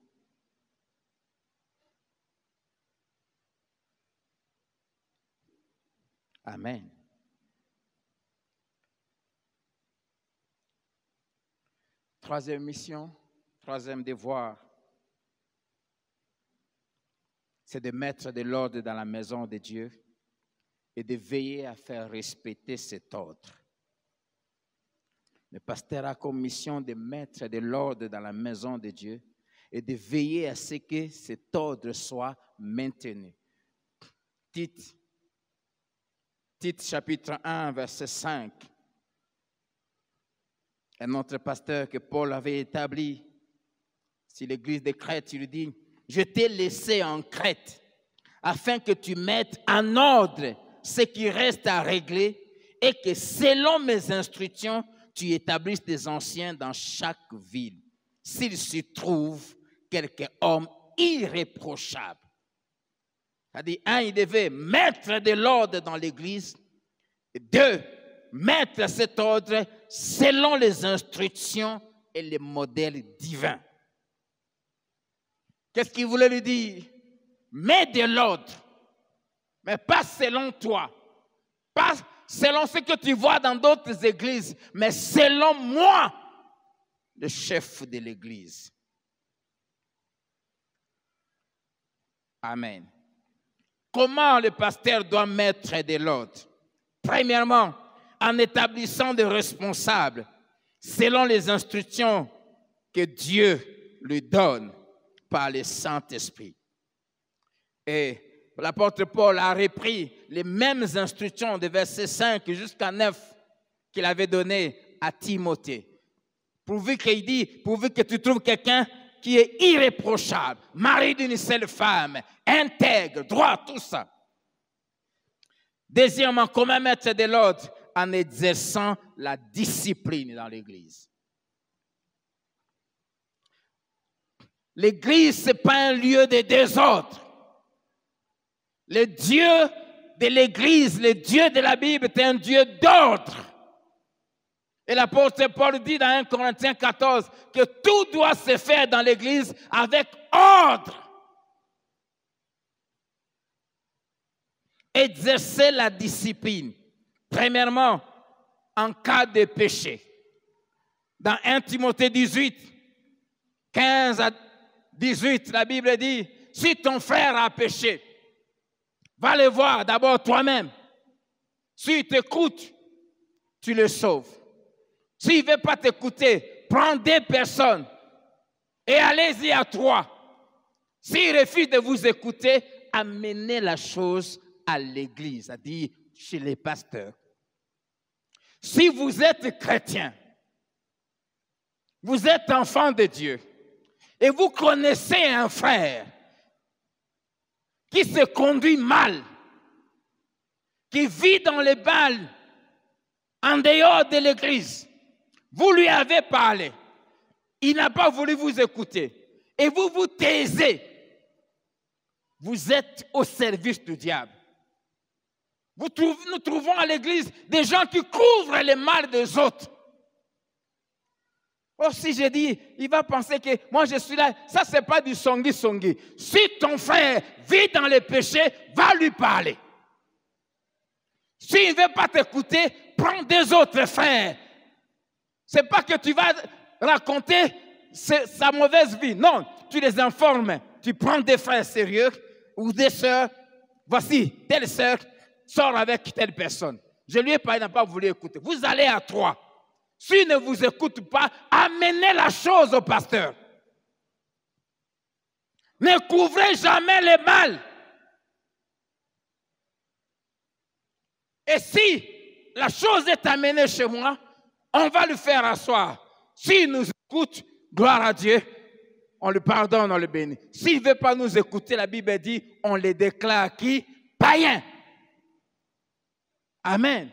Amen. Troisième mission, troisième devoir, c'est de mettre de l'ordre dans la maison de Dieu et de veiller à faire respecter cet ordre. Le pasteur a comme mission de mettre de l'ordre dans la maison de Dieu et de veiller à ce que cet ordre soit maintenu. Tite chapitre 1, verset 5. Un autre pasteur que Paul avait établi sur l'église de Crète, il lui dit, je t'ai laissé en Crète afin que tu mettes en ordre ce qui reste à régler et que selon mes instructions, tu établisses des anciens dans chaque ville, s'il se trouve quelque homme irréprochable. C'est-à-dire, un, il devait mettre de l'ordre dans l'église, et deux, mettre cet ordre selon les instructions et les modèles divins. Qu'est-ce qu'il voulait lui dire? Mets de l'ordre, mais pas selon toi, pas selon ce que tu vois dans d'autres églises, mais selon moi, le chef de l'église. Amen. Comment le pasteur doit mettre de l'ordre? Premièrement, en établissant des responsables selon les instructions que Dieu lui donne par le Saint-Esprit. Et l'apôtre Paul a repris les mêmes instructions de verset 5 jusqu'à 9 qu'il avait données à Timothée. Pourvu qu'il dit, pourvu que tu trouves quelqu'un qui est irréprochable, mari d'une seule femme, intègre, droit, tout ça. Deuxièmement, comment mettre de l'ordre? En exerçant la discipline dans l'Église. L'Église, ce n'est pas un lieu de désordre. Le Dieu de l'Église, le Dieu de la Bible, est un Dieu d'ordre. Et l'apôtre Paul dit dans 1 Corinthiens 14 que tout doit se faire dans l'Église avec ordre. Exercer la discipline. Premièrement, en cas de péché. Dans 1 Timothée 18, 15 à 18, la Bible dit, si ton frère a péché, va le voir d'abord toi-même. S'il t'écoute, tu le sauves. S'il ne veut pas t'écouter, prends 2 personnes et allez-y à 3. S'il refuse de vous écouter, amenez la chose à l'église, c'est-à-dire chez les pasteurs. Si vous êtes chrétien, vous êtes enfant de Dieu, et vous connaissez un frère qui se conduit mal, qui vit dans les balles en dehors de l'église, vous lui avez parlé, il n'a pas voulu vous écouter, et vous vous taisez, vous êtes au service du diable. Nous trouvons à l'église des gens qui couvrent les mal des autres. Or, si je dis, il va penser que moi je suis là, ça c'est pas du songi-songi. Si ton frère vit dans les péchés, va lui parler. S'il ne veut pas t'écouter, prends des autres frères. C'est pas que tu vas raconter sa mauvaise vie. Non, tu les informes. Tu prends des frères sérieux ou des sœurs. Voici, telle sœur sort avec telle personne. Je lui ai parlé, il n'a pas voulu écouter. Vous allez à 3. S'il ne vous écoute pas, amenez la chose au pasteur. Ne couvrez jamais les mal. Et si la chose est amenée chez moi, on va le faire asseoir. S'il nous écoute, gloire à Dieu, on le pardonne, on le bénit. S'il ne veut pas nous écouter, la Bible dit, on les déclare qui? Païens. Amen.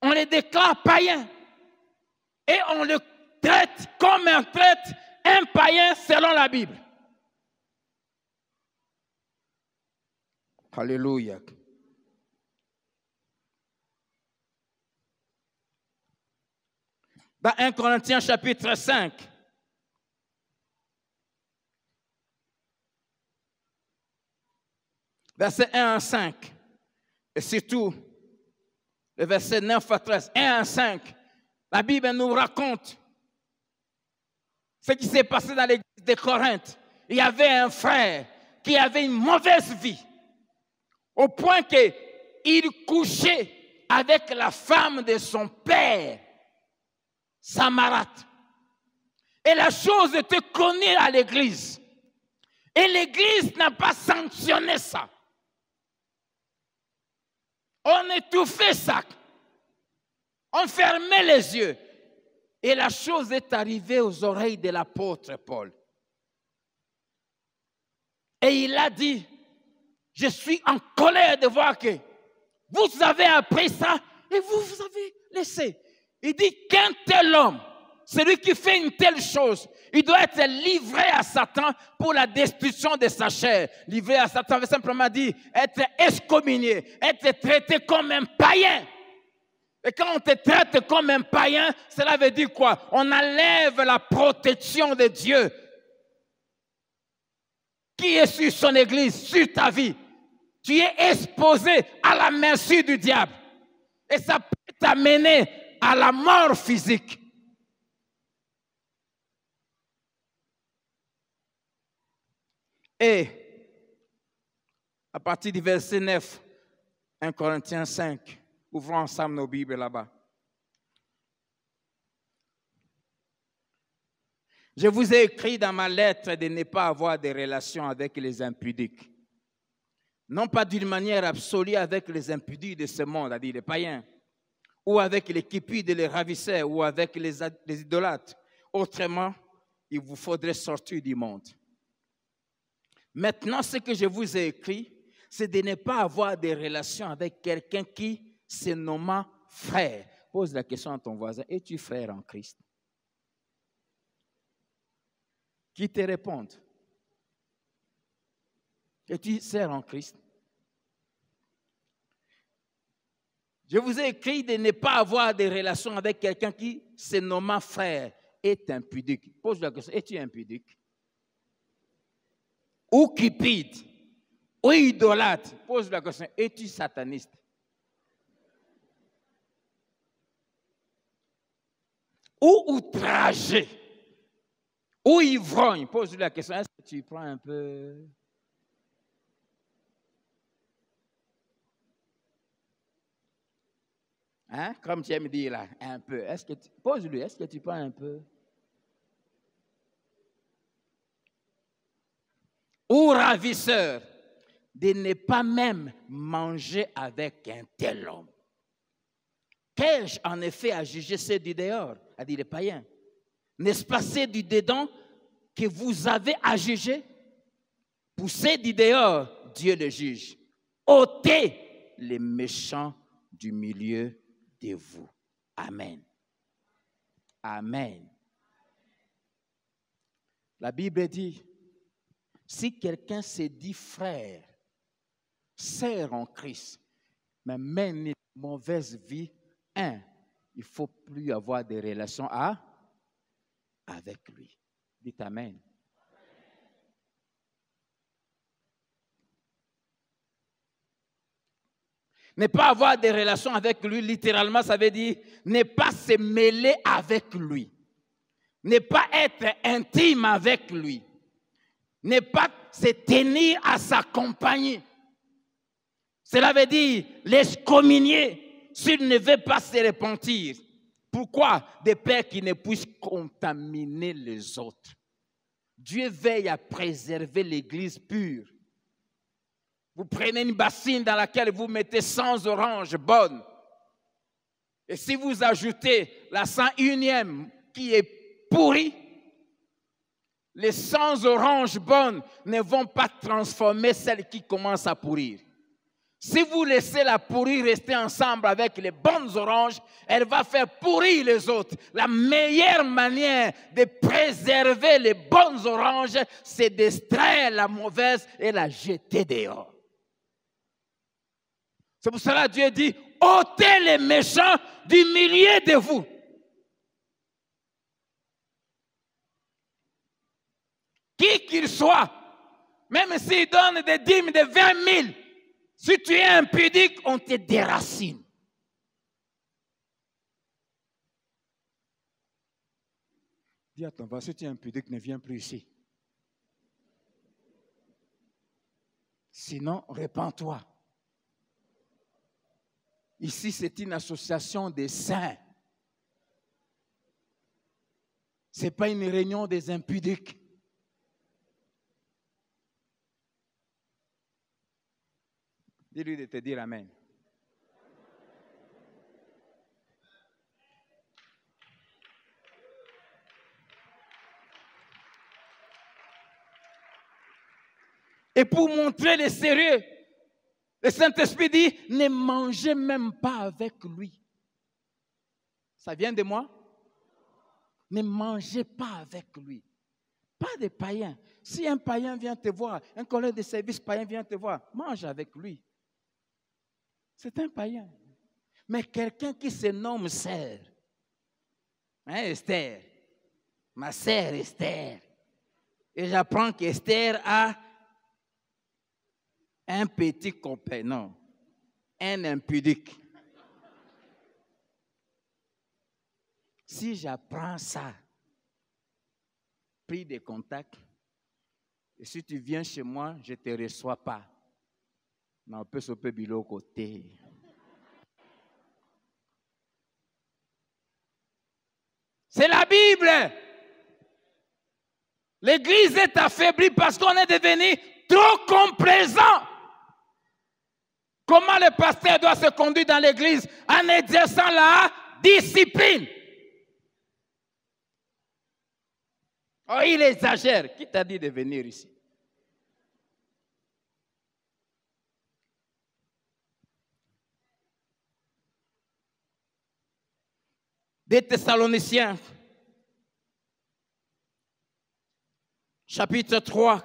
On les déclare païens. Et on le traite comme on traite un païen selon la Bible. Alléluia. Dans 1 Corinthiens chapitre 5, verset 1 à 5, et surtout le verset 9 à 13, 1 à 5, la Bible nous raconte ce qui s'est passé dans l'église de Corinthe. Il y avait un frère qui avait une mauvaise vie, au point qu'il couchait avec la femme de son père, Samarate. Et la chose était connue à l'église. Et l'église n'a pas sanctionné ça. On étouffait ça. On fermait les yeux. Et la chose est arrivée aux oreilles de l'apôtre Paul. Et il a dit, je suis en colère de voir que vous avez appris ça et vous avez laissé. Il dit qu'un tel homme, celui qui fait une telle chose, il doit être livré à Satan pour la destruction de sa chair. Livré à Satan veut simplement dire être excommunié, être traité comme un païen. Et quand on te traite comme un païen, cela veut dire quoi? On enlève la protection de Dieu qui est sur son église, sur ta vie. Tu es exposé à la merci du diable. Et ça peut t'amener à la mort physique. Et à partir du verset 9, 1 Corinthiens 5, ouvrons ensemble nos Bibles là-bas. Je vous ai écrit dans ma lettre de ne pas avoir de relations avec les impudiques. Non pas d'une manière absolue avec les impudiques de ce monde, c'est-à-dire les païens, ou avec les cupides et les ravisseurs, ou avec les idolâtres. Autrement, il vous faudrait sortir du monde. Maintenant, ce que je vous ai écrit, c'est de ne pas avoir de relations avec quelqu'un qui se nomme frère. Pose la question à ton voisin, es-tu frère en Christ? Qui te répond? Es-tu sœur en Christ? Je vous ai écrit de ne pas avoir de relations avec quelqu'un qui se nomme frère, est impudique. Pose la question, es-tu impudique? Ou cupide, ou idolâtre. Pose la question, es-tu sataniste? Ou outragé, ou ivrogne. Pose la question, est-ce que tu prends un peu... Hein? Comme tu aimes dire là, un peu. Pose-lui, est-ce que tu prends un peu? Ou ravisseur, de ne pas même manger avec un tel homme. Qu'ai-je en effet à juger ceux du dehors, à dire les païens? N'est-ce pas ceux du dedans que vous avez à juger, poussez du dehors, Dieu le juge. Ôtez les méchants du milieu de vous. Amen. Amen. La Bible dit, si quelqu'un se dit frère, sœur en Christ, mais mène une mauvaise vie, il ne faut plus avoir de relations avec lui. Dites Amen. Ne pas avoir de relations avec lui, littéralement, ça veut dire ne pas se mêler avec lui. Ne pas être intime avec lui. Ne pas se tenir à sa compagnie. Cela veut dire l'excommunier s'il ne veut pas se repentir. Pourquoi? De peur qu'il ne puisse contaminer les autres. Dieu veille à préserver l'Église pure. Vous prenez une bassine dans laquelle vous mettez 100 oranges bonnes. Et si vous ajoutez la 101e qui est pourrie, les 100 oranges bonnes ne vont pas transformer celle qui commence à pourrir. Si vous laissez la pourrie rester ensemble avec les bonnes oranges, elle va faire pourrir les autres. La meilleure manière de préserver les bonnes oranges, c'est d'extraire la mauvaise et la jeter dehors. C'est pour cela que Dieu dit, ôtez les méchants du milieu de vous. Qui qu'il soit, même s'il donne des dîmes de 20 000, si tu es impudique, on te déracine. Dis à ton voisin, si tu es impudique, ne viens plus ici. Sinon, répands-toi. Ici, c'est une association des saints. Ce n'est pas une réunion des impudiques. Dis-lui de te dire Amen. Et pour montrer le sérieux, le Saint-Esprit dit, ne mangez même pas avec lui. Ça vient de moi? Ne mangez pas avec lui. Pas des païens. Si un païen vient te voir, un collègue de service païen vient te voir, mange avec lui. C'est un païen. Mais quelqu'un qui se nomme sœur, hein, Esther, ma sœur Esther, et j'apprends qu'Esther a un petit compagnon, non, un impudique. Si j'apprends ça, pris des contacts, et si tu viens chez moi, je ne te reçois pas. Non, on peut se faire bilot côté. C'est la Bible. L'Église est affaiblie parce qu'on est devenu trop complaisant. Comment le pasteur doit se conduire dans l'Église en exerçant la discipline? Oh, il exagère. Qui t'a dit de venir ici? Des Thessaloniciens, chapitre 3.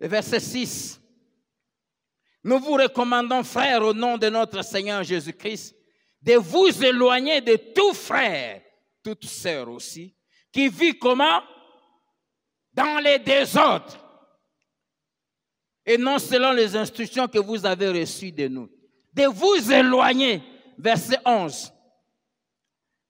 Le verset 6. Nous vous recommandons, frères, au nom de notre Seigneur Jésus-Christ, de vous éloigner de tout frère, toute sœur aussi, qui vit comment? Dans les désordres. Et non selon les instructions que vous avez reçues de nous. De vous éloigner. Verset 11.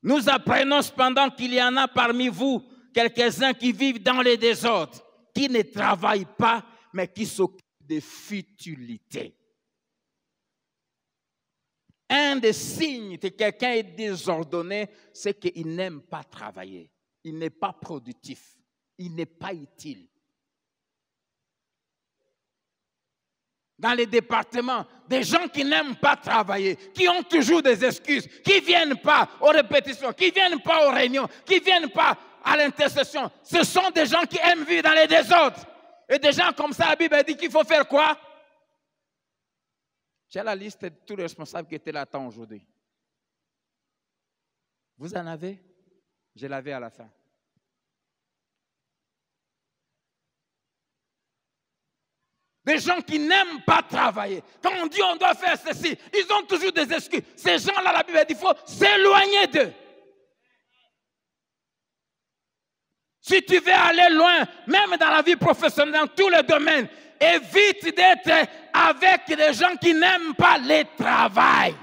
Nous apprenons cependant qu'il y en a parmi vous quelques-uns qui vivent dans les désordres, qui ne travaillent pas, mais qui s'occupent de futilité. Un des signes que quelqu'un est désordonné, c'est qu'il n'aime pas travailler. Il n'est pas productif. Il n'est pas utile. dans les départements, des gens qui n'aiment pas travailler, qui ont toujours des excuses, qui ne viennent pas aux répétitions, qui ne viennent pas aux réunions, qui ne viennent pas à l'intercession. Ce sont des gens qui aiment vivre dans les désordres. Et des gens comme ça, la Bible dit qu'il faut faire quoi? J'ai la liste de tous les responsables qui étaient là tant aujourd'hui. Vous en avez? Je l'avais à la fin. Des gens qui n'aiment pas travailler. Quand on dit on doit faire ceci, ils ont toujours des excuses. Ces gens-là, la Bible dit qu'il faut s'éloigner d'eux. Si tu veux aller loin, même dans la vie professionnelle, dans tous les domaines, évite d'être avec des gens qui n'aiment pas le travail.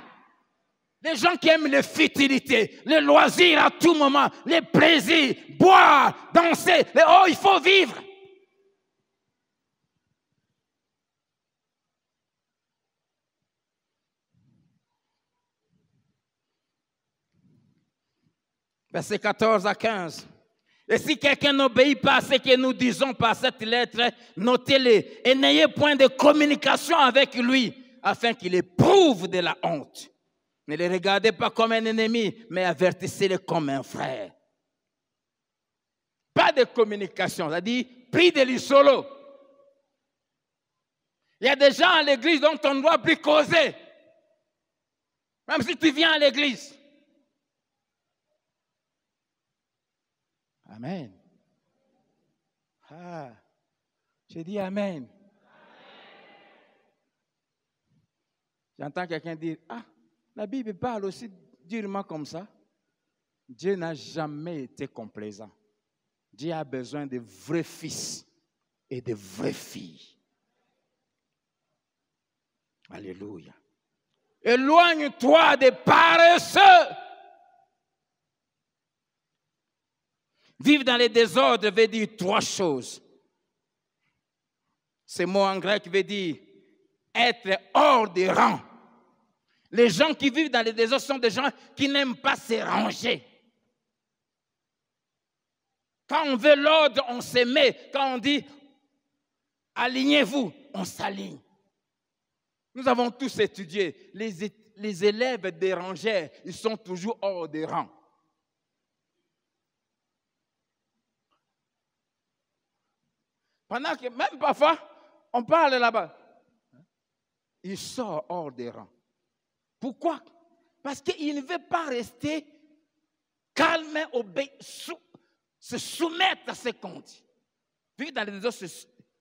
Les gens qui aiment les futilités, les loisirs à tout moment, les plaisirs, boire, danser. Oh, il faut vivre. Versets 14 à 15. Et si quelqu'un n'obéit pas à ce que nous disons par cette lettre, notez-les et n'ayez point de communication avec lui, afin qu'il éprouve de la honte. Ne les regardez pas comme un ennemi, mais avertissez-les comme un frère. Pas de communication, c'est-à-dire, prie de lui solo. Il y a des gens à l'église dont on ne doit plus causer. Même si tu viens à l'église. Amen. Ah, j'ai dit amen. J'entends quelqu'un dire, ah, la Bible parle aussi durement comme ça. Dieu n'a jamais été complaisant. Dieu a besoin de vrais fils et de vraies filles. Alléluia. Éloigne-toi des paresseux. Vivre dans les désordres veut dire trois choses. Ce mot en grec veut dire être hors des rangs. Les gens qui vivent dans les désordres sont des gens qui n'aiment pas se ranger. Quand on veut l'ordre, on se met. Quand on dit alignez-vous, on s'aligne. Nous avons tous étudié. Les élèves dérangés, ils sont toujours hors des rangs. Pendant que même parfois, on parle là-bas. Il sort hors des rangs. Pourquoi? Parce qu'il ne veut pas rester calme, se soumettre à ce qu'on dit. Puis dans les autres,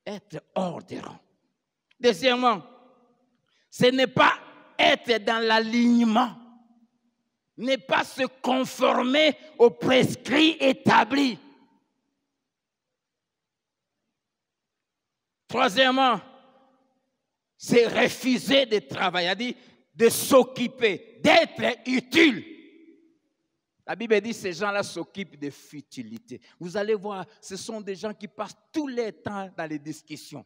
être hors des rangs. Deuxièmement, ce n'est pas être dans l'alignement. Ne pas se conformer aux prescrits établis. Troisièmement, c'est refuser de travailler, c'est-à-dire de s'occuper, d'être utile. La Bible dit que ces gens-là s'occupent de futilités. Vous allez voir, ce sont des gens qui passent tout leur temps dans les discussions.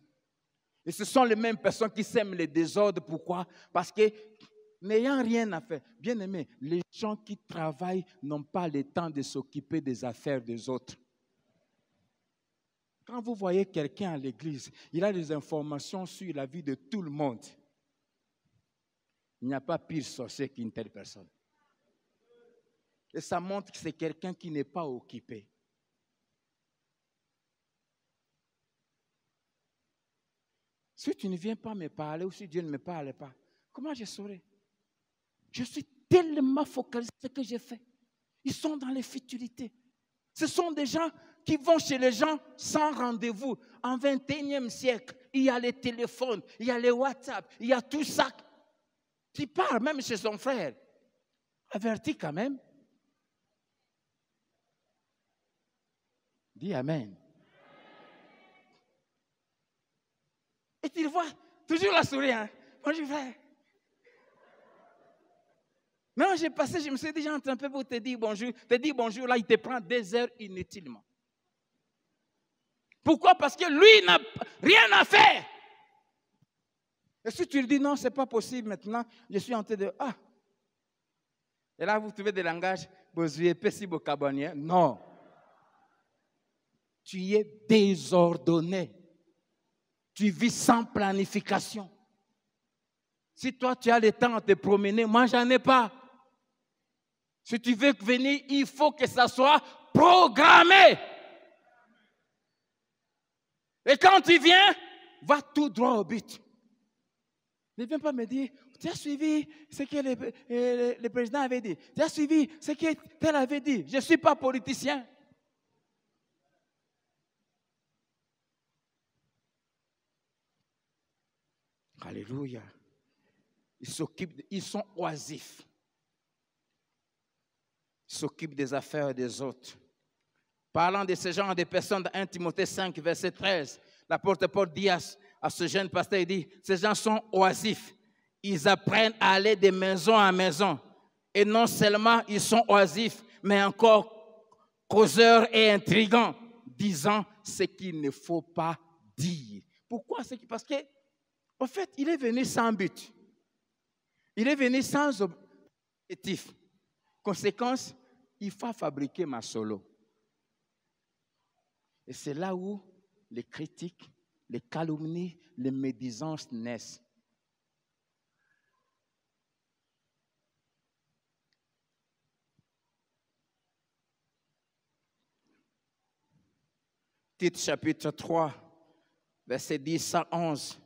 Et ce sont les mêmes personnes qui sèment les désordres. Pourquoi? Parce que n'ayant rien à faire, bien aimé, les gens qui travaillent n'ont pas le temps de s'occuper des affaires des autres. Quand vous voyez quelqu'un à l'église, il a des informations sur la vie de tout le monde. Il n'y a pas pire sorcier qu'une telle personne. Et ça montre que c'est quelqu'un qui n'est pas occupé. Si tu ne viens pas me parler ou si Dieu ne me parle pas, comment je saurai? Je suis tellement focalisé sur ce que j'ai fait. Ils sont dans les futilités. Ce sont des gens qui vont chez les gens sans rendez-vous. En 21e siècle, il y a les téléphones, il y a les WhatsApp, il y a tout ça. Tu parles même chez son frère. Avertis quand même. Dis Amen. Et tu le vois, toujours la souris. Hein? Bonjour frère. Non, j'ai passé, je me suis déjà un peu pour te dire bonjour. Te dire bonjour, là, il te prend des heures inutilement. Pourquoi? Parce que lui n'a rien à faire. Et si tu lui dis non, ce n'est pas possible maintenant, je suis en train de... Ah. Et là, vous trouvez des langages, non. Tu es désordonné. Tu vis sans planification. Si toi, tu as le temps de te promener, moi, j'en ai pas. Si tu veux venir, il faut que ça soit programmé. Et quand tu viens, va tout droit au but. Ne viens pas me dire, tu as suivi ce que le président avait dit. Tu as suivi ce que tel avait dit. Je ne suis pas politicien. Alléluia. Ils sont oisifs. Ils s'occupent des affaires des autres. Parlant de ce genre de personnes, dans 1 Timothée 5, verset 13, l'apôtre Paul dit à ce jeune pasteur, il dit, ces gens sont oisifs. Ils apprennent à aller de maison en maison. Et non seulement ils sont oisifs, mais encore causeurs et intrigants, disant ce qu'il ne faut pas dire. Pourquoi? Parce que, en fait, il est venu sans but. Il est venu sans objectif. Conséquence, il faut fabriquer ma solo. Et c'est là où les critiques, les calomnies, les médisances naissent. Tite chapitre 3, verset 10 à 11.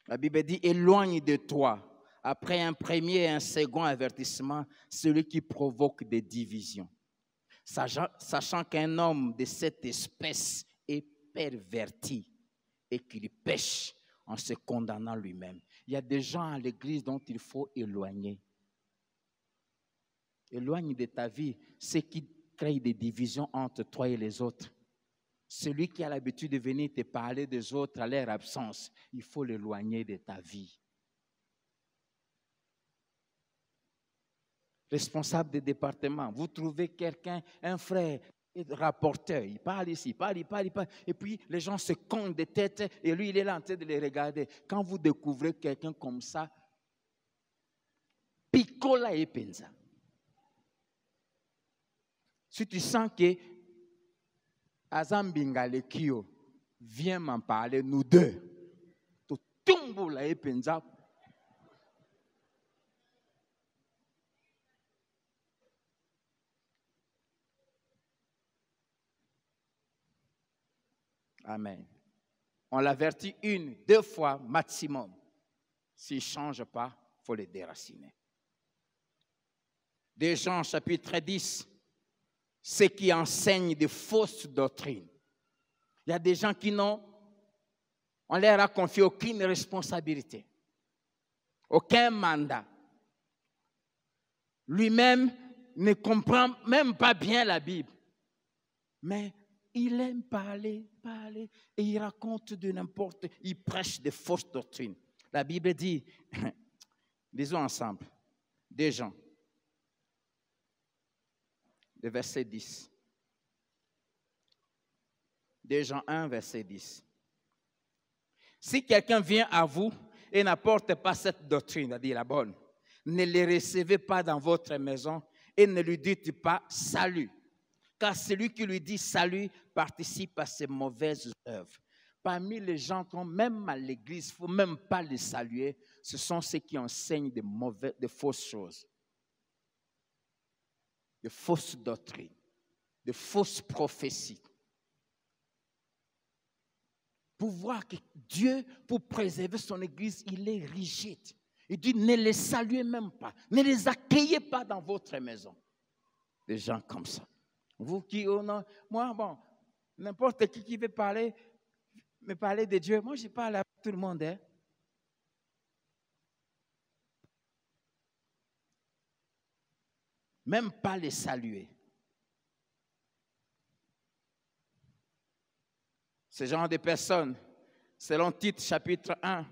La Bible dit, éloigne de toi, après un premier et un second avertissement, celui qui provoque des divisions. Sachant qu'un homme de cette espèce est perverti et qu'il pêche en se condamnant lui-même. Il y a des gens à l'église dont il faut éloigner. Éloigne de ta vie ce qui crée des divisions entre toi et les autres. Celui qui a l'habitude de venir te parler des autres à leur absence, il faut l'éloigner de ta vie. Responsable de département, vous trouvez quelqu'un, un frère, rapporteur, il parle ici, il parle, et puis les gens se comptent de tête et lui il est là en train de les regarder. Quand vous découvrez quelqu'un comme ça, picola et pensa. Si tu sens que Azambinga le Kio vient m'en parler, nous deux, tu tombes là et pensa. Amen. On l'avertit 1, 2 fois maximum. S'il ne change pas, il faut le déraciner. 2 Jean chapitre 10, ceux qui enseignent de fausses doctrines. Il y a des gens qui on leur a confié aucune responsabilité, aucun mandat. Lui-même ne comprend même pas bien la Bible. Mais il aime parler, et il raconte de n'importe, il prêche de fausses doctrines. La Bible dit, lisons ensemble, 2 Jean, le verset 10. 2 Jean 1, verset 10. Si quelqu'un vient à vous et n'apporte pas cette doctrine, c'est-à-dire la bonne, ne les recevez pas dans votre maison et ne lui dites pas salut. Car celui qui lui dit salut participe à ses mauvaises œuvres. Parmi les gens qui ont même à l'église, il ne faut même pas les saluer, ce sont ceux qui enseignent de fausses choses, de fausses doctrines, de fausses prophéties. Pour voir que Dieu, pour préserver son église, il est rigide. Il dit, ne les saluez même pas, ne les accueillez pas dans votre maison. Des gens comme ça. Vous qui, oh non, moi, bon, n'importe qui veut me parler de Dieu, moi je parle à tout le monde. Hein. Même pas les saluer. Ce genre de personnes, selon Tite chapitre 1,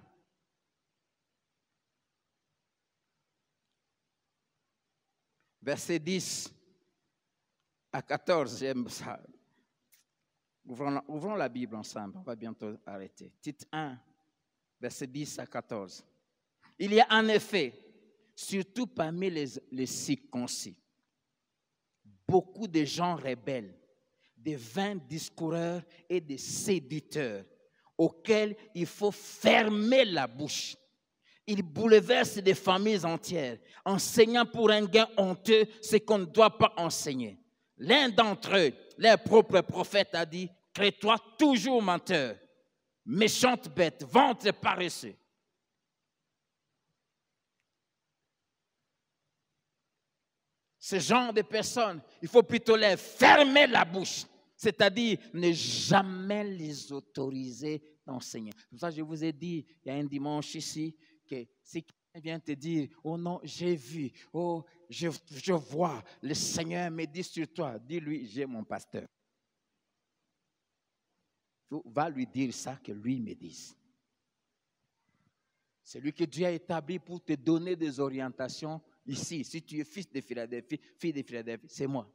verset 10 à 14, j'aime ça. Ouvrons la Bible ensemble, on va bientôt arrêter. Tite 1, verset 10 à 14. Il y a en effet, surtout parmi les circoncis, beaucoup de gens rebelles, des vains discoureurs et des séducteurs. auxquels il faut fermer la bouche. Ils bouleversent des familles entières, enseignant pour un gain honteux ce qu'on ne doit pas enseigner. L'un d'entre eux, leur propre prophète, a dit, « Crée-toi toujours menteur, méchante bête, ventre paresseux. » Ce genre de personnes, il faut plutôt les fermer la bouche, c'est-à-dire ne jamais les autoriser d'enseigner. C'est pour ça que je vous ai dit, il y a un dimanche ici, que si quelqu'un vient te dire, oh non, j'ai vu, oh, je vois, le Seigneur me dit sur toi, dis-lui, j'ai mon pasteur. Va lui dire ça que lui me dise. C'est lui que Dieu a établi pour te donner des orientations ici. Si tu es fils de Philadelphie, fille de Philadelphie, c'est moi.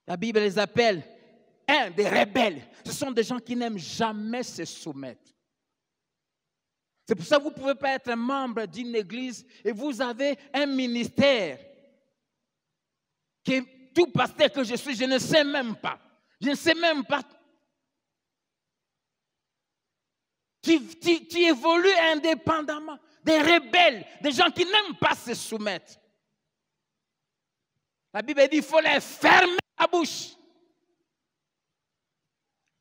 La Bible les appelle des rebelles. Ce sont des gens qui n'aiment jamais se soumettre. C'est pour ça que vous ne pouvez pas être membre d'une église et vous avez un ministère que tout pasteur que je suis, je ne sais même pas. Je ne sais même pas. Tu évolues indépendamment. Des rebelles, des gens qui n'aiment pas se soumettre. La Bible dit qu'il faut les fermer la bouche.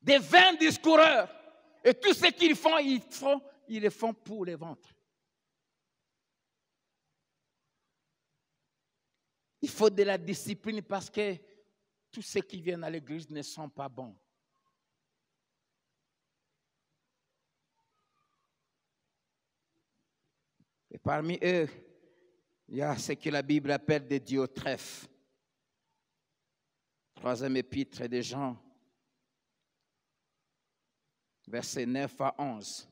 Des vains discoureurs. Et tout ce qu'ils font, ils le font pour les ventres. Il faut de la discipline parce que tous ceux qui viennent à l'église ne sont pas bons. Et parmi eux, il y a ce que la Bible appelle des Diotrephes. Troisième épître de Jean, versets 9 à 11.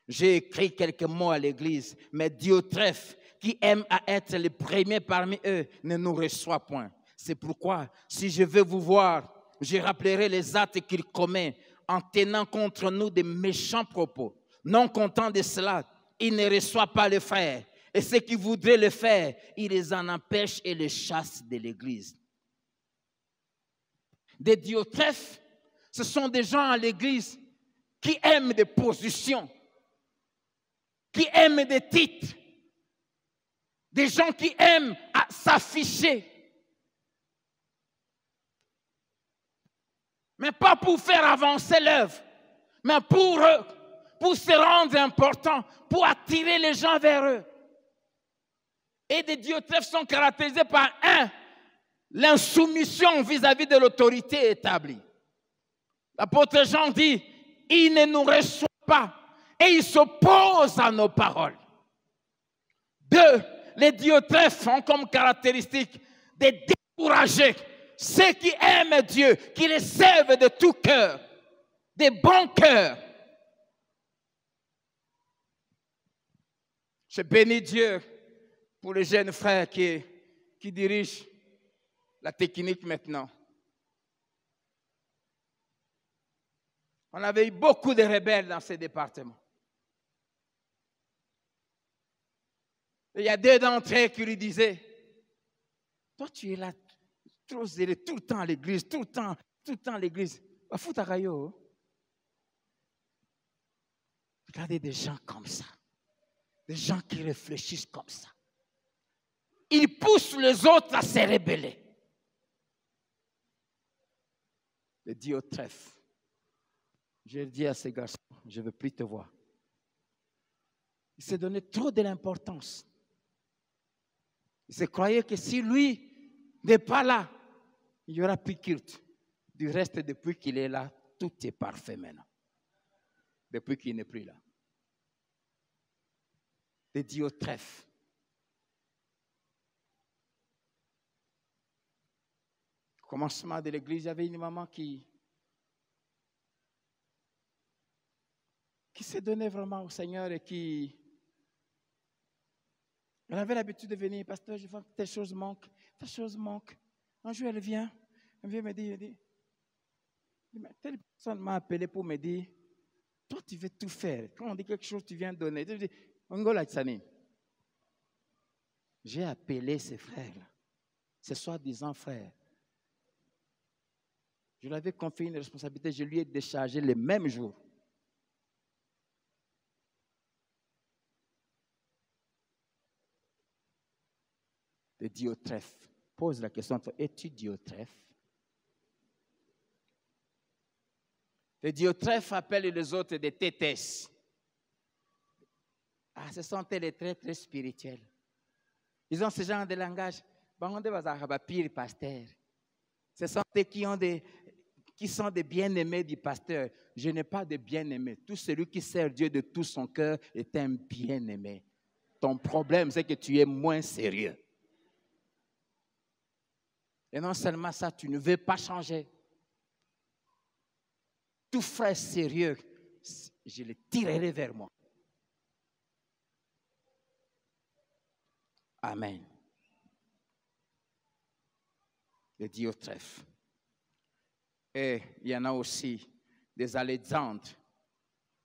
J'ai écrit quelques mots à l'église, mais Diotrephe, qui aime à être le premier parmi eux, ne nous reçoit point. C'est pourquoi, si je veux vous voir, je rappellerai les actes qu'il commet en tenant contre nous des méchants propos. Non content de cela, il ne reçoit pas les frères. Et ceux qui voudraient le faire, il les en empêche et les chasse de l'église. Des Diotrephes, ce sont des gens à l'église qui aiment des positions, qui aiment des titres, des gens qui aiment à s'afficher. Mais pas pour faire avancer l'œuvre, mais pour se rendre important, pour attirer les gens vers eux. Et des Diotrephes sont caractérisés par l'insoumission vis-à-vis de l'autorité établie. L'apôtre Jean dit, il ne nous reçoit pas et il s'oppose à nos paroles. 2, les Diotrephes ont comme caractéristique de décourager ceux qui aiment Dieu, qui les servent de tout cœur, de bon cœur. Je bénis Dieu pour les jeunes frères qui dirigent la technique maintenant. On avait eu beaucoup de rebelles dans ces départements. Et il y a 2 d'entre eux qui lui disaient, toi tu es là, trop zélé, tout le temps à l'église, tout le temps à l'église. Regardez des gens comme ça, des gens qui réfléchissent comme ça. Ils poussent les autres à se rebeller. Les Diotrephes. J'ai dit à ces garçons, je ne veux plus te voir. Il s'est donné trop de l'importance. Il se croyait que si lui n'est pas là, il y aura plus culte. Du reste, depuis qu'il est là, tout est parfait maintenant. Depuis qu'il n'est plus là. Des Diotrephes. Au commencement de l'église, il y avait une maman qui se donnait vraiment au Seigneur et qui... Elle avait l'habitude de venir, pasteur, je vois que telle chose manque. Un jour, elle vient me dire, telle personne m'a appelé pour me dire, toi, tu veux tout faire. Quand on dit quelque chose, tu viens donner. Je dis, Ongola Tsani. J'ai appelé ces frères-là. ses soi-disant frères. Je lui avais confié une responsabilité, je lui ai déchargé le même jour. De Diotrephe. Pose la question, es-tu Diotrephe? Les Diotrephe appellent les autres des tétès. Ah, ce sont les très, très spirituels. Ils ont ce genre de langage. Ce sont ceux qui sont des bien-aimés du pasteur. Je n'ai pas de bien-aimé. Tout celui qui sert Dieu de tout son cœur est un bien-aimé. Ton problème, c'est que tu es moins sérieux. Et non seulement ça, tu ne veux pas changer. Tout frère sérieux, je le tirerai vers moi. Amen. Le Diotrephe. Et il y en a aussi des Alexandres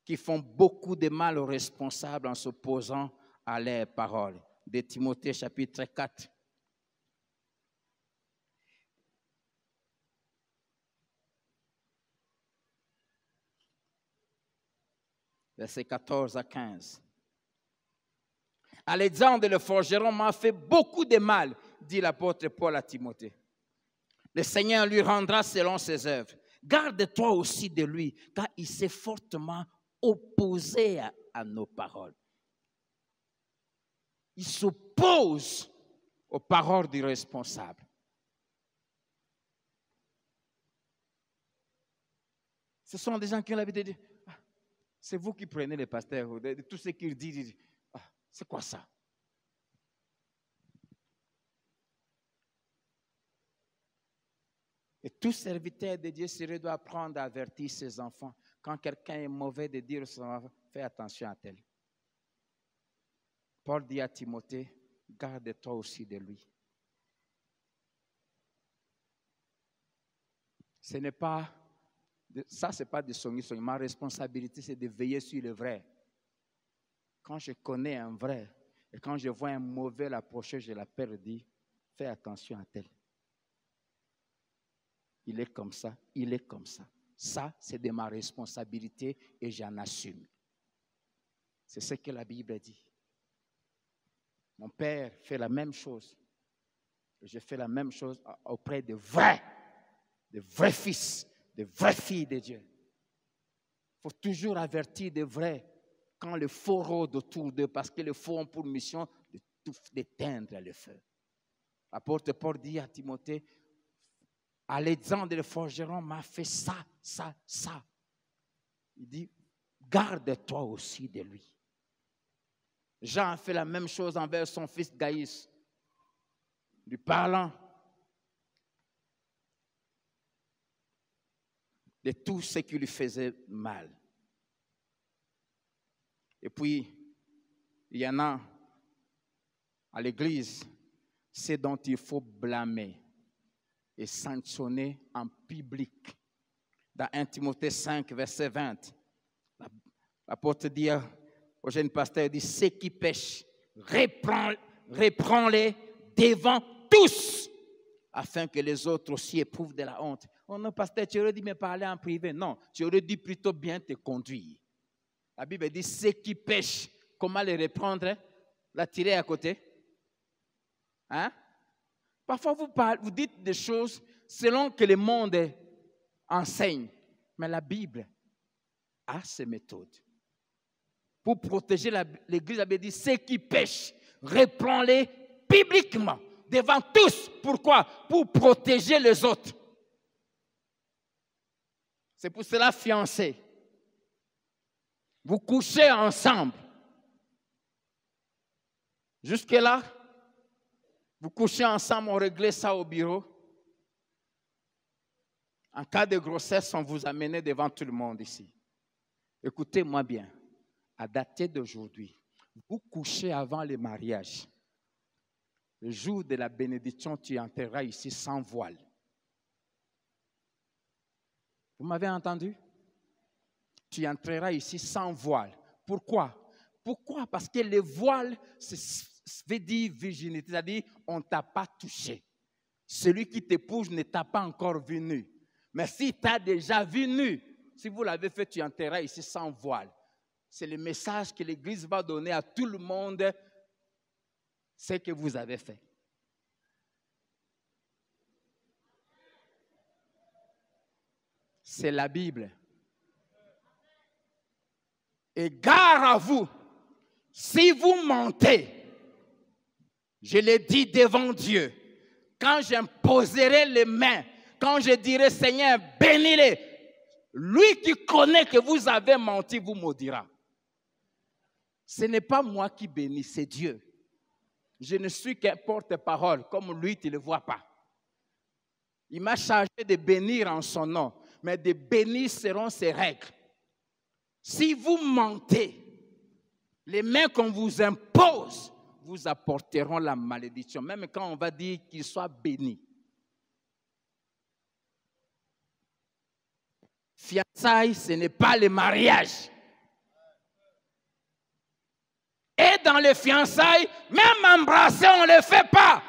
qui font beaucoup de mal aux responsables en s'opposant à leurs paroles. De Timothée chapitre 4. Versets 14 à 15. Alexandre le forgeron m'a fait beaucoup de mal, dit l'apôtre Paul à Timothée. Le Seigneur lui rendra selon ses œuvres. Garde-toi aussi de lui, car il s'est fortement opposé à nos paroles. Il s'oppose aux paroles du responsable. Ce sont des gens qui ont l'habitude de dire, ah, c'est vous qui prenez les pasteurs, de tout ce qu'ils disent, ah, c'est quoi ça? Et tout serviteur de Dieu sérieux doit apprendre à avertir ses enfants. Quand quelqu'un est mauvais, de dire à son enfant, fais attention à tel. Paul dit à Timothée, garde-toi aussi de lui. Ce n'est pas, ça c'est pas de soigner. Ma responsabilité, c'est de veiller sur le vrai. Quand je connais un vrai, et quand je vois un mauvais l'approcher, je l'appelle et dis, fais attention à tel. Il est comme ça, il est comme ça. Ça, c'est de ma responsabilité et j'en assume. C'est ce que la Bible dit. Mon père fait la même chose. Je fais la même chose auprès de vrais fils, de vraies filles de Dieu. Il faut toujours avertir des vrais quand le faux rôde autour d'eux, parce que le faux ont pour mission d'éteindre le feu. L'apôtre Paul dit à Timothée, Alexandre le forgeron m'a fait ça. Il dit, garde-toi aussi de lui. Jean a fait la même chose envers son fils Gaïs, lui parlant de tout ce qui lui faisait mal. Et puis, il y en a à l'église, c'est dont il faut blâmer et sanctionner en public. Dans 1 Timothée 5, verset 20, l'apôtre dit au jeune pasteur, il dit, ceux qui pêchent, reprends-les devant tous, afin que les autres aussi éprouvent de la honte. Oh non, pasteur, tu aurais dû me parler en privé. Non, tu aurais dû plutôt bien te conduire. La Bible dit, ceux qui pêchent, comment les reprendre? La tirer à côté? Hein? Parfois, vous dites des choses selon que le monde enseigne. Mais la Bible a ses méthodes. Pour protéger l'Église, la Bible dit, ceux qui pêchent, reprends-les publiquement, devant tous. Pourquoi? Pour protéger les autres. C'est pour cela, fiancés, vous couchez ensemble. Jusque-là, vous couchez ensemble, on réglait ça au bureau. En cas de grossesse, on vous amenait devant tout le monde ici. Écoutez-moi bien. À dater d'aujourd'hui, vous couchez avant le mariage. Le jour de la bénédiction, tu entreras ici sans voile. Vous m'avez entendu? Tu entreras ici sans voile. Pourquoi? Pourquoi? Parce que le voile, veut dire virginité, c'est-à-dire on ne t'a pas touché. Celui qui t'épouse ne t'a pas encore vu nu. Mais s'il t'a déjà vu nu, si vous l'avez fait, tu entreras ici sans voile. C'est le message que l'Église va donner à tout le monde, ce que vous avez fait. C'est la Bible. Et gare à vous, si vous mentez, je l'ai dit devant Dieu, quand j'imposerai les mains, quand je dirai Seigneur, bénis-les, lui qui connaît que vous avez menti, vous maudira. Ce n'est pas moi qui bénis, c'est Dieu. Je ne suis qu'un porte-parole, comme lui, tu ne le vois pas. Il m'a chargé de bénir en son nom, mais de bénir seront ses règles. Si vous mentez, les mains qu'on vous impose vous apporteront la malédiction, même quand on va dire qu'il soit béni. Fiançailles, ce n'est pas le mariage. Et dans les fiançailles, même embrasser, on ne le fait pas.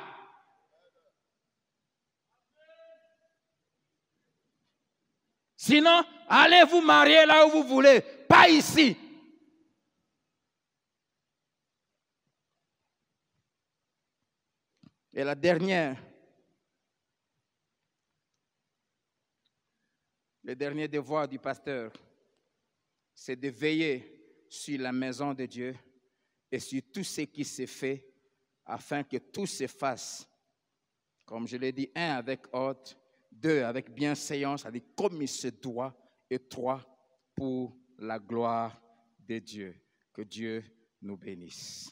Sinon, allez vous marier là où vous voulez, pas ici. Et la dernière, le dernier devoir du pasteur, c'est de veiller sur la maison de Dieu et sur tout ce qui se fait afin que tout se fasse, comme je l'ai dit, 1 avec ordre, 2 avec bienséance, c'est-à-dire comme il se doit, et 3 pour la gloire de Dieu. Que Dieu nous bénisse.